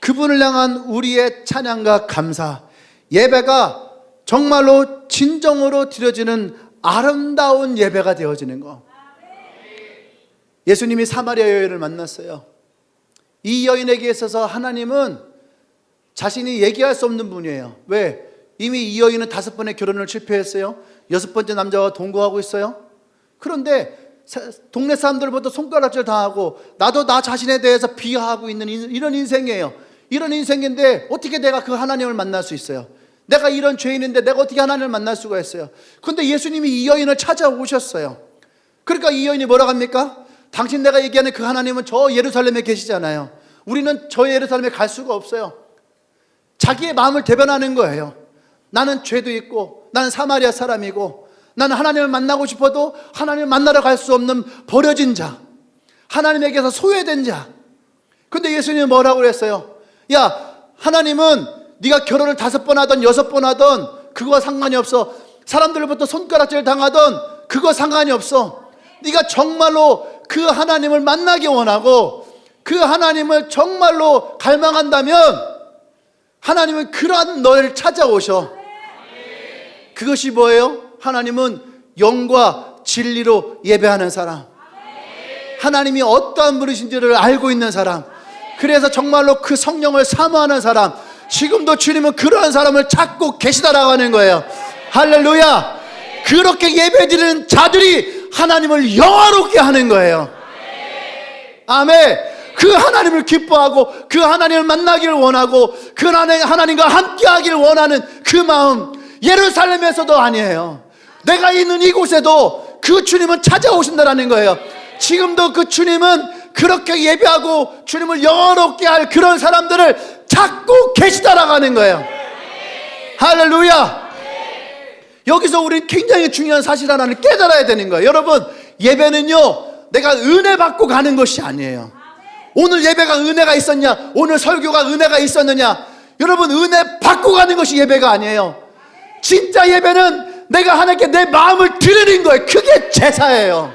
그분을 향한 우리의 찬양과 감사, 예배가 정말로 진정으로 드려지는 아름다운 예배가 되어지는 거. 예수님이 사마리아 여인을 만났어요. 이 여인에게 있어서 하나님은 자신이 얘기할 수 없는 분이에요. 왜? 이미 이 여인은 5번의 결혼을 실패했어요. 6번째 남자와 동거하고 있어요. 그런데 동네 사람들부터 손가락질 당하고 나도 나 자신에 대해서 비하하고 있는 이런 인생이에요. 이런 인생인데 어떻게 내가 그 하나님을 만날 수 있어요? 내가 이런 죄인인데 내가 어떻게 하나님을 만날 수가 있어요? 근데 예수님이 이 여인을 찾아오셨어요. 그러니까 이 여인이 뭐라고 합니까? 당신 내가 얘기하는 그 하나님은 저 예루살렘에 계시잖아요. 우리는 저 예루살렘에 갈 수가 없어요. 자기의 마음을 대변하는 거예요. 나는 죄도 있고, 나는 사마리아 사람이고, 나는 하나님을 만나고 싶어도 하나님을 만나러 갈 수 없는 버려진 자, 하나님에게서 소외된 자. 근데 예수님은 뭐라고 그랬어요? 야, 하나님은 네가 결혼을 5번 하던 6번 하던 그거와 상관이 없어. 사람들부터 손가락질 당하던 그거 상관이 없어. 네가 정말로 그 하나님을 만나기 원하고 그 하나님을 정말로 갈망한다면 하나님은 그러한 너를 찾아오셔. 그것이 뭐예요? 하나님은 영과 진리로 예배하는 사람, 하나님이 어떠한 분이신지를 알고 있는 사람, 그래서 정말로 그 성령을 사모하는 사람, 지금도 주님은 그러한 사람을 찾고 계시다라고 하는 거예요. 할렐루야. 그렇게 예배드리는 자들이 하나님을 영화롭게 하는 거예요. 아멘. 그 하나님을 기뻐하고 그 하나님을 만나기를 원하고 그 하나님과 함께하기를 원하는 그 마음, 예루살렘에서도 아니에요. 내가 있는 이곳에도 그 주님은 찾아오신다라는 거예요. 지금도 그 주님은 그렇게 예배하고 주님을 영화롭게 할 그런 사람들을 찾고 계시다라고 하는 거예요. 할렐루야. 여기서 우리 굉장히 중요한 사실 하나를 깨달아야 되는 거예요. 여러분, 예배는요 내가 은혜 받고 가는 것이 아니에요. 오늘 예배가 은혜가 있었냐, 오늘 설교가 은혜가 있었느냐, 여러분 은혜 받고 가는 것이 예배가 아니에요. 진짜 예배는 내가 하나님께 내 마음을 드리는 거예요. 그게 제사예요.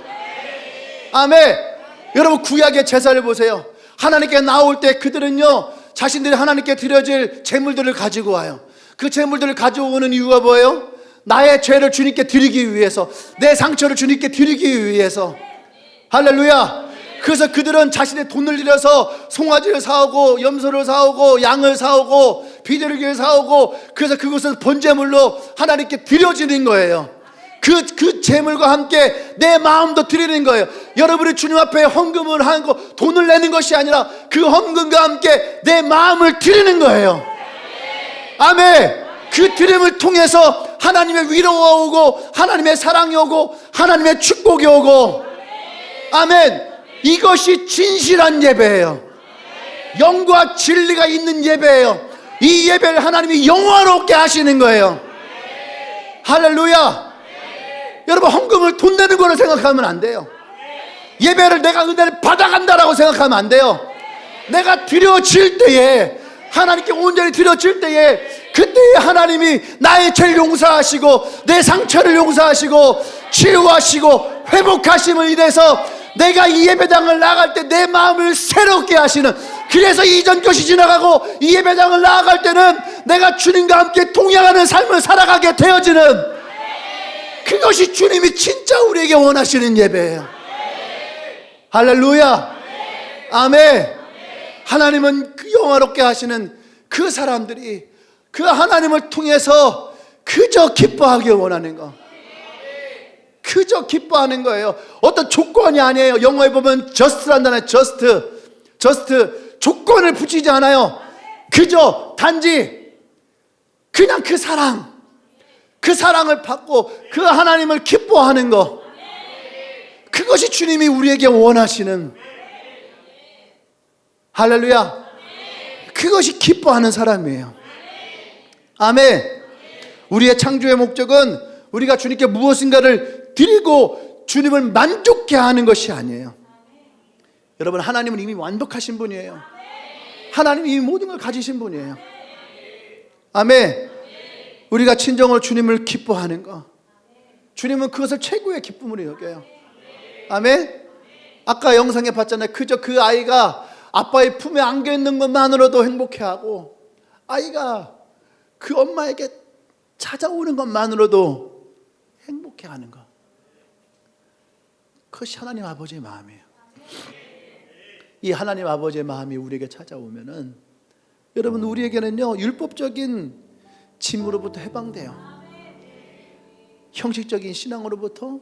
아멘. 여러분 구약의 제사를 보세요. 하나님께 나올 때 그들은요 자신들이 하나님께 드려질 제물들을 가지고 와요. 그 제물들을 가져오는 이유가 뭐예요? 나의 죄를 주님께 드리기 위해서, 내 상처를 주님께 드리기 위해서. 할렐루야. 그래서 그들은 자신의 돈을 들여서 송아지를 사오고 염소를 사오고 양을 사오고 비둘기를 사오고, 그래서 그것을 번제물로 하나님께 드려지는 거예요. 그 제물과 함께 내 마음도 드리는 거예요. 여러분이 주님 앞에 헌금을 하는 거, 돈을 내는 것이 아니라 그 헌금과 함께 내 마음을 드리는 거예요. 아멘. 그 드림을 통해서 하나님의 위로가 오고 하나님의 사랑이 오고 하나님의 축복이 오고. 아멘. 이것이 진실한 예배예요. 영과 진리가 있는 예배예요. 이 예배를 하나님이 영화롭게 하시는 거예요. 할렐루야. 여러분 헌금을 돈 내는 거로 생각하면 안 돼요. 예배를 내가 은혜를 받아간다라고 생각하면 안 돼요. 내가 드려질 때에, 하나님께 온전히 드려질 때에, 그때에 하나님이 나의 죄를 용서하시고 내 상처를 용서하시고 치유하시고 회복하심을 인해서 내가 이 예배당을 나갈 때 내 마음을 새롭게 하시는, 그래서 이전 것이 지나가고 이 예배당을 나아갈 때는 내가 주님과 함께 동행하는 삶을 살아가게 되어지는, 그것이 주님이 진짜 우리에게 원하시는 예배예요. 할렐루야. 아멘. 하나님은 그 영화롭게 하시는 그 사람들이 그 하나님을 통해서 그저 기뻐하길 원하는 거, 그저 기뻐하는 거예요. 어떤 조건이 아니에요. 영어에 보면 just란 단어에 just 조건을 붙이지 않아요. 그저 단지 그냥 그 사랑, 그 사랑을 받고 그 하나님을 기뻐하는 거, 그것이 주님이 우리에게 원하시는, 할렐루야, 그것이 기뻐하는 사람이에요. 아멘. 우리의 창조의 목적은 우리가 주님께 무엇인가를 드리고 주님을 만족케 하는 것이 아니에요. 여러분, 하나님은 이미 완벽하신 분이에요. 하나님이 이미 모든 걸 가지신 분이에요. 아멘. 우리가 친정으로 주님을 기뻐하는 거, 주님은 그것을 최고의 기쁨으로 여겨요. 아멘. 아까 영상에 봤잖아요. 그저 그 아이가 아빠의 품에 안겨 있는 것만으로도 행복해하고, 아이가 그 엄마에게 찾아오는 것만으로도 행복해하는 것, 그것이 하나님 아버지의 마음이에요. 이 하나님 아버지의 마음이 우리에게 찾아오면은, 여러분, 우리에게는요 율법적인 짐으로부터 해방돼요. 형식적인 신앙으로부터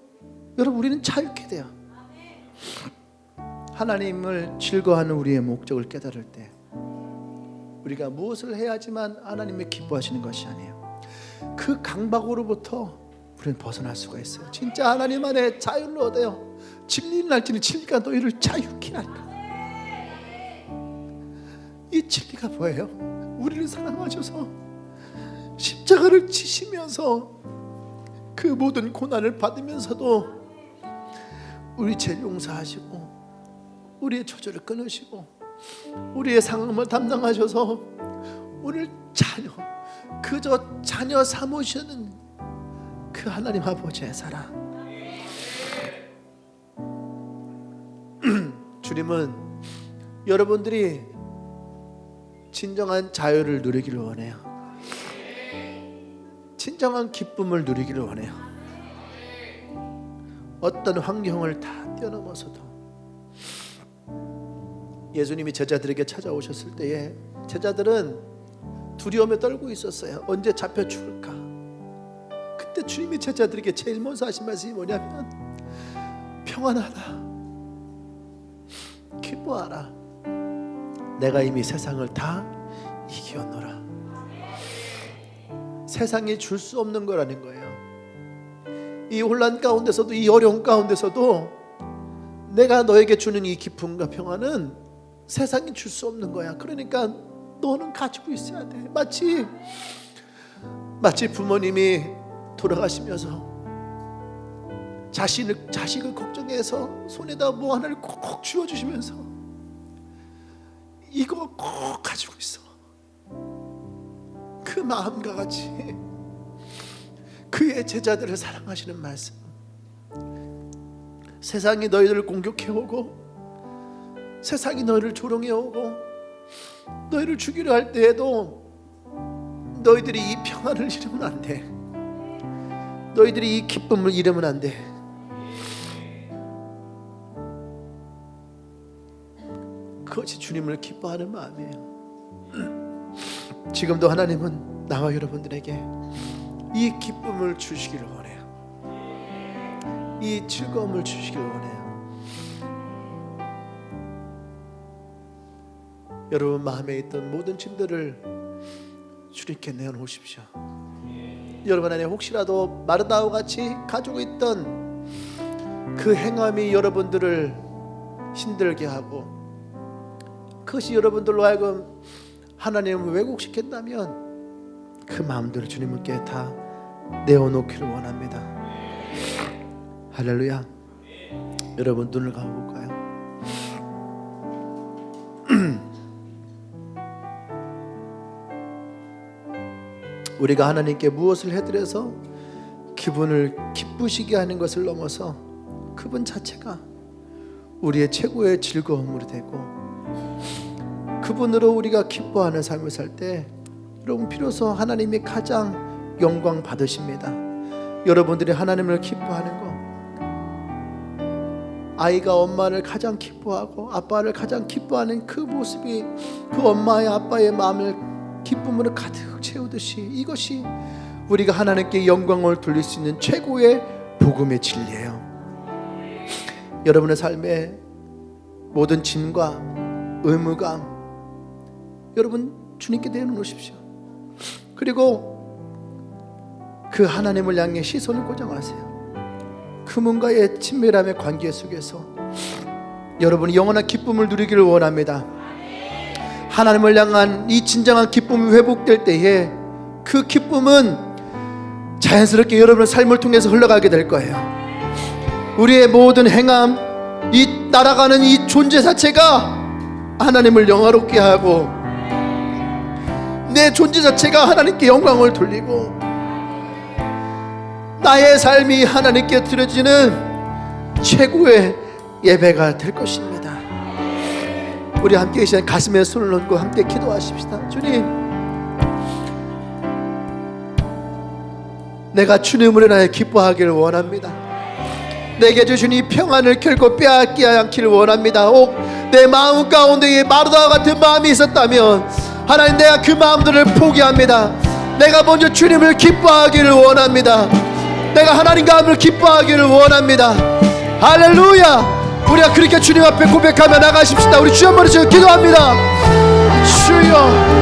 여러분 우리는 자유케 돼요. 하나님을 즐거워하는 우리의 목적을 깨달을 때 우리가 무엇을 해야지만 하나님이 기뻐하시는 것이 아니에요. 그 강박으로부터 우리는 벗어날 수가 있어요. 진짜 하나님 안에 자유를 얻어요. 진리는 알지니 진리가 너희를 자유케 하리라. 이 진리가 뭐예요? 우리를 사랑하셔서 십자가를 지시면서 그 모든 고난을 받으면서도 우리 죄 용서하시고 우리의 저주를 끊으시고 우리의 상함을 담당하셔서 우리를 자녀, 그저 자녀 삼으시는 그 하나님 아버지의 사랑. 주님은 여러분들이 진정한 자유를 누리기를 원해요. 진정한 기쁨을 누리기를 원해요. 어떤 환경을 다 뛰어넘어서도. 예수님이 제자들에게 찾아오셨을 때에 제자들은 두려움에 떨고 있었어요. 언제 잡혀 죽을까? 근데 그때 주님이 제자들에게 제일 먼저 하신 말씀이 뭐냐면 평안하라, 기뻐하라, 내가 이미 세상을 다 이겼노라. 세상이 줄 수 없는 거라는 거예요. 이 혼란 가운데서도, 이 어려운 가운데서도 내가 너에게 주는 이 기쁨과 평안은 세상이 줄 수 없는 거야. 그러니까 너는 가지고 있어야 돼. 마치 부모님이 돌아가시면서 자식을 걱정해서 손에다 뭐 하나를 꼭 쥐어주시면서 이거 꼭 가지고 있어. 그 마음과 같이 그의 제자들을 사랑하시는 말씀. 세상이 너희들을 공격해오고 세상이 너희를 조롱해오고 너희를 죽이려 할 때에도 너희들이 이 평안을 잃으면 안 돼. 너희들이 이 기쁨을 잃으면 안 돼. 그것이 주님을 기뻐하는 마음이에요. 지금도 하나님은 나와 여러분들에게 이 기쁨을 주시기를 원해요. 이 즐거움을 주시기를 원해요. 여러분 마음에 있던 모든 짐들을 주님께 내어놓으십시오. 여러분 안에 혹시라도 마르다와 같이 가지고 있던 그 행함이 여러분들을 힘들게 하고 그것이 여러분들로 하여금 하나님을 왜곡시킨다면 그 마음들을 주님께 다 내어놓기를 원합니다. 할렐루야. 여러분 눈을 감아볼까요? 우리가 하나님께 무엇을 해드려서 그분을 기쁘시게 하는 것을 넘어서 그분 자체가 우리의 최고의 즐거움으로 되고 그분으로 우리가 기뻐하는 삶을 살 때 여러분 비로소 하나님이 가장 영광 받으십니다. 여러분들이 하나님을 기뻐하는 거, 아이가 엄마를 가장 기뻐하고 아빠를 가장 기뻐하는 그 모습이 그 엄마의 아빠의 마음을 기쁨으로 가득 채우듯이 이것이 우리가 하나님께 영광을 돌릴 수 있는 최고의 복음의 진리예요. 여러분의 삶에 모든 짐과 의무감 여러분 주님께 내어놓으십시오. 그리고 그 하나님을 향해 시선을 고정하세요. 그분과의 친밀함의 관계 속에서 여러분이 영원한 기쁨을 누리기를 원합니다. 하나님을 향한 이 진정한 기쁨이 회복될 때에 그 기쁨은 자연스럽게 여러분의 삶을 통해서 흘러가게 될 거예요. 우리의 모든 행함, 이 날아가는 이 존재 자체가 하나님을 영화롭게 하고 내 존재 자체가 하나님께 영광을 돌리고 나의 삶이 하나님께 드려지는 최고의 예배가 될 것입니다. 우리 함께 이 시간 가슴에 손을 얹고 함께 기도하십시다. 주님, 내가 주님을 인하여 기뻐하기를 원합니다. 내게 주신 이 평안을 결코 빼앗기지 않기를 원합니다. 혹 내 마음 가운데에 마르다와 같은 마음이 있었다면 하나님 내가 그 마음들을 포기합니다. 내가 먼저 주님을 기뻐하기를 원합니다. 내가 하나님과 함을 기뻐하기를 원합니다. 할렐루야. 우리가 그렇게 주님 앞에 고백하며 나가십시다. 우리 주 한 번 더 기도합니다. 주여,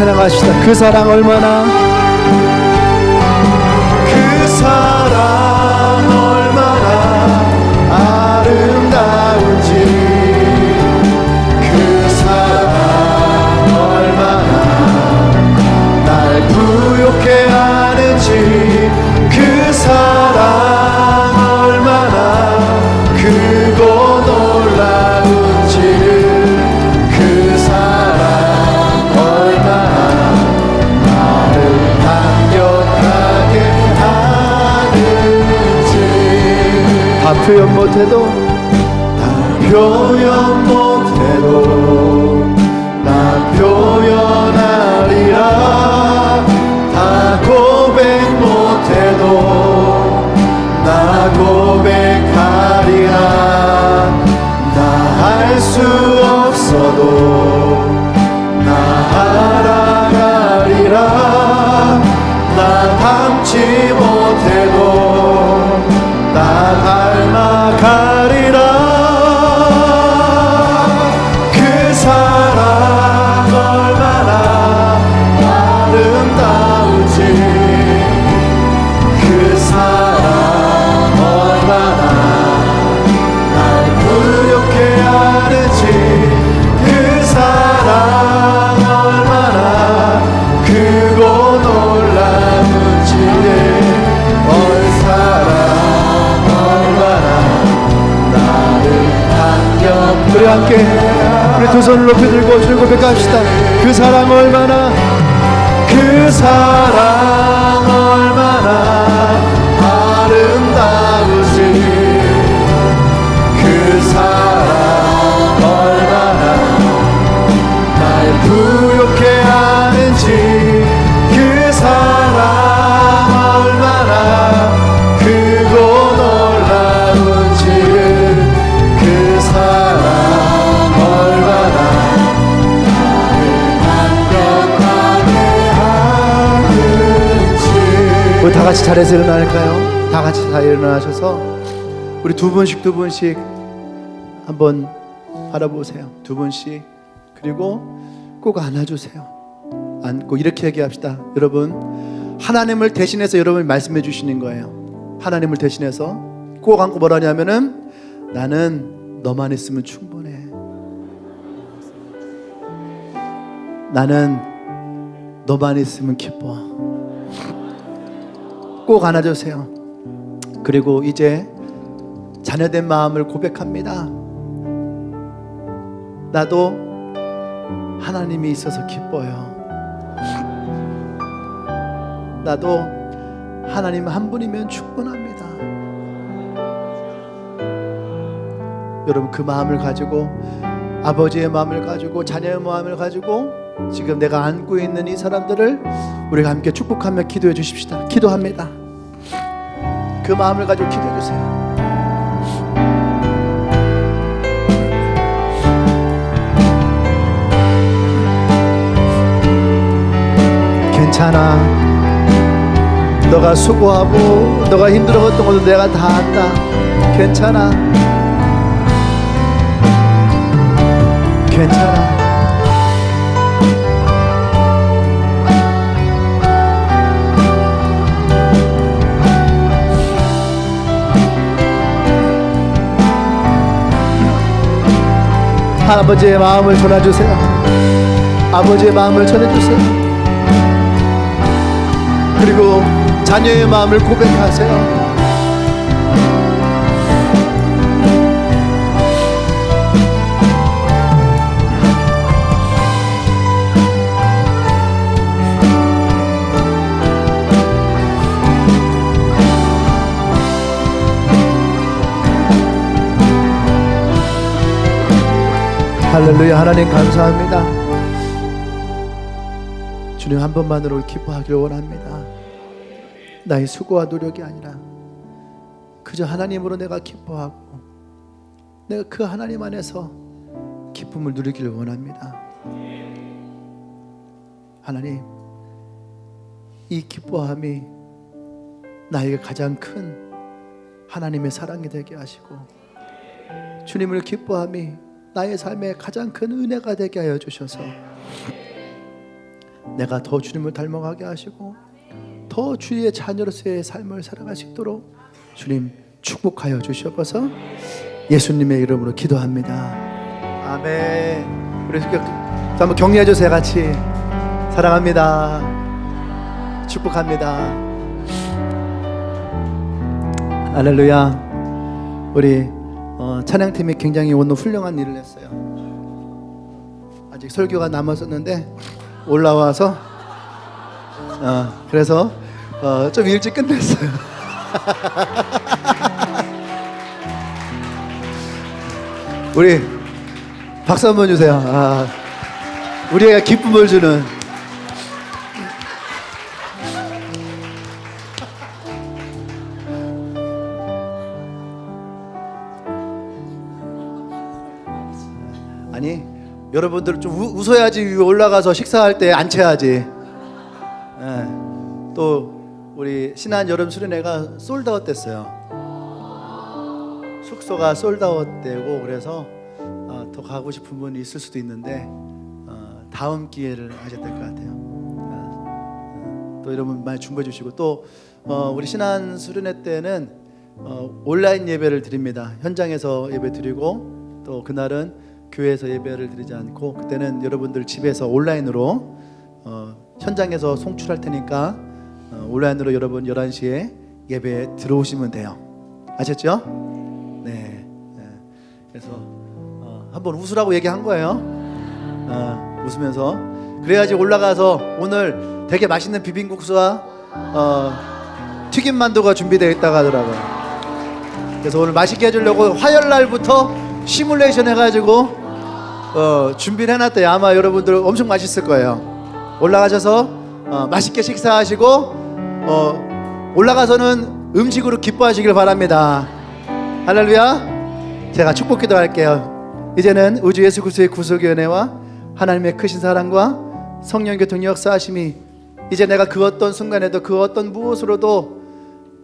찬양하시다. 그 사랑 얼마나, 그 사랑 얼마나 아름다운지, 그 사랑 얼마나 날 부욕해 하는지, 그 사랑 얼마나 크고 놀라운지를, 그 사랑 얼마나 나를 감격하게 하는지. 다 표현 못해도, 다 표현 못해도 나 표현하리라. 다 고백 못해도 나 고백하리라. 나 할 수 없어도 나 알아가리라. 나 닮지 못해도 나 닮아가리라. 그 사랑 얼마나 아름다운지, 그 사랑 얼마나 날 부욕해 하는지, 그 사랑 얼마나 크고 놀라운지, 그 사랑 얼마나 나를 감격. 우리 함께 우리 두 손을 높이 들고 주를 고백합시다. 그 사랑 얼마나, 그 사랑 얼마나 아름다운지, 그 사랑 얼마나 날 부욕해 하는지, 그 사랑 얼마나 크고 놀라운지를, 그 사랑 얼마나 나를 감격하게 하는지. 우리 다 같이 자리에서 일어날까요? 다 같이 다 일어나셔서 우리 두 분씩 한번 바라보세요. 두 분씩. 그리고 꼭 안아주세요. 안고 이렇게 얘기합시다. 여러분, 하나님을 대신해서 여러분이 말씀해 주시는 거예요. 하나님을 대신해서 꼭 안고 뭐라냐면은, 나는 너만 있으면 충분해. 나는 너만 있으면 기뻐. 꼭 안아주세요. 그리고 이제 자녀된 마음을 고백합니다. 나도 하나님이 있어서 기뻐요. 나도 하나님 한 분이면 충분합니다. 여러분, 그 마음을 가지고, 아버지의 마음을 가지고, 자녀의 마음을 가지고 지금 내가 안고 있는 이 사람들을 우리가 함께 축복하며 기도해 주십시다. 기도합니다. 그 마음을 가지고 기도해 주세요. 괜찮아. 너가 수고하고 너가 힘들어했던 것도 내가 다 안다. 괜찮아. 괜찮아. 아버지의 마음을 전해주세요. 아버지의 마음을 전해주세요. 그리고 자녀의 마음을 고백하세요. 할렐루야. 하나님 감사합니다. 주님 한 번만으로 기뻐하기를 원합니다. 나의 수고와 노력이 아니라 그저 하나님으로 내가 기뻐하고 내가 그 하나님 안에서 기쁨을 누리기를 원합니다. 하나님, 이 기뻐함이 나에게 가장 큰 하나님의 사랑이 되게 하시고 주님을 기뻐함이 나의 삶에 가장 큰 은혜가 되게 하여 주셔서 내가 더 주님을 닮아가게 하시고 더 주의 자녀로서의 삶을 살아갈 수 있도록 주님 축복하여 주시옵소서. 예수님의 이름으로 기도합니다. 아멘. 우리 한번 격려해 주세요. 같이 사랑합니다. 축복합니다. 할렐루야. 우리 찬양팀이 굉장히 오늘 훌륭한 일을 했어요. 아직 설교가 남았었는데 올라와서 그래서 좀 일찍 끝냈어요. 우리 박수 한번 주세요. 우리에게 기쁨을 주는 아니 여러분들 좀 웃어야지. 위에 올라가서 식사할 때 안 채야지. 또 우리 신안 여름 수련회가 솔드아웃 됐어요. 숙소가 솔드아웃 되고 그래서 더 가고 싶은 분이 있을 수도 있는데 다음 기회를 하셔야 될 것 같아요. 또 여러분 많이 준비해 주시고 또 우리 신안 수련회 때는 온라인 예배를 드립니다. 현장에서 예배 드리고 또 그날은 교회에서 예배를 드리지 않고 그때는 여러분들 집에서 온라인으로 현장에서 송출할 테니까 온라인으로 여러분 11시에 예배에 들어오시면 돼요. 아셨죠? 네. 그래서 한번 웃으라고 얘기한 거예요. 웃으면서 그래야지 올라가서 오늘 되게 맛있는 비빔국수와 튀김 만두가 준비되어 있다고 하더라고요. 그래서 오늘 맛있게 해주려고 화요일 날부터 시뮬레이션 해가지고 준비를 해놨대요. 아마 여러분들 엄청 맛있을 거예요. 올라가셔서 맛있게 식사하시고 올라가서는 음식으로 기뻐하시길 바랍니다. 할렐루야. 제가 축복 기도할게요. 이제는 우주 예수 그리스도의 구속의 은혜와 하나님의 크신 사랑과 성령 교통의 역사하심이 이제 내가 그 어떤 순간에도 그 어떤 무엇으로도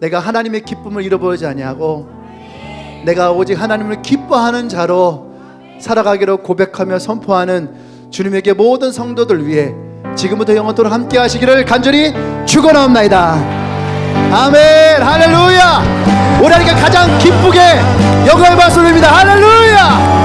내가 하나님의 기쁨을 잃어버리지 아니하고 내가 오직 하나님을 기뻐하는 자로 살아가기로 고백하며 선포하는 주님에게 모든 성도들 위해 지금부터 영원토록 함께 하시기를 간절히 축원하옵나이다. 아멘. 할렐루야. 우리 하나님께 가장 기쁘게 영광을 받습니다. 할렐루야.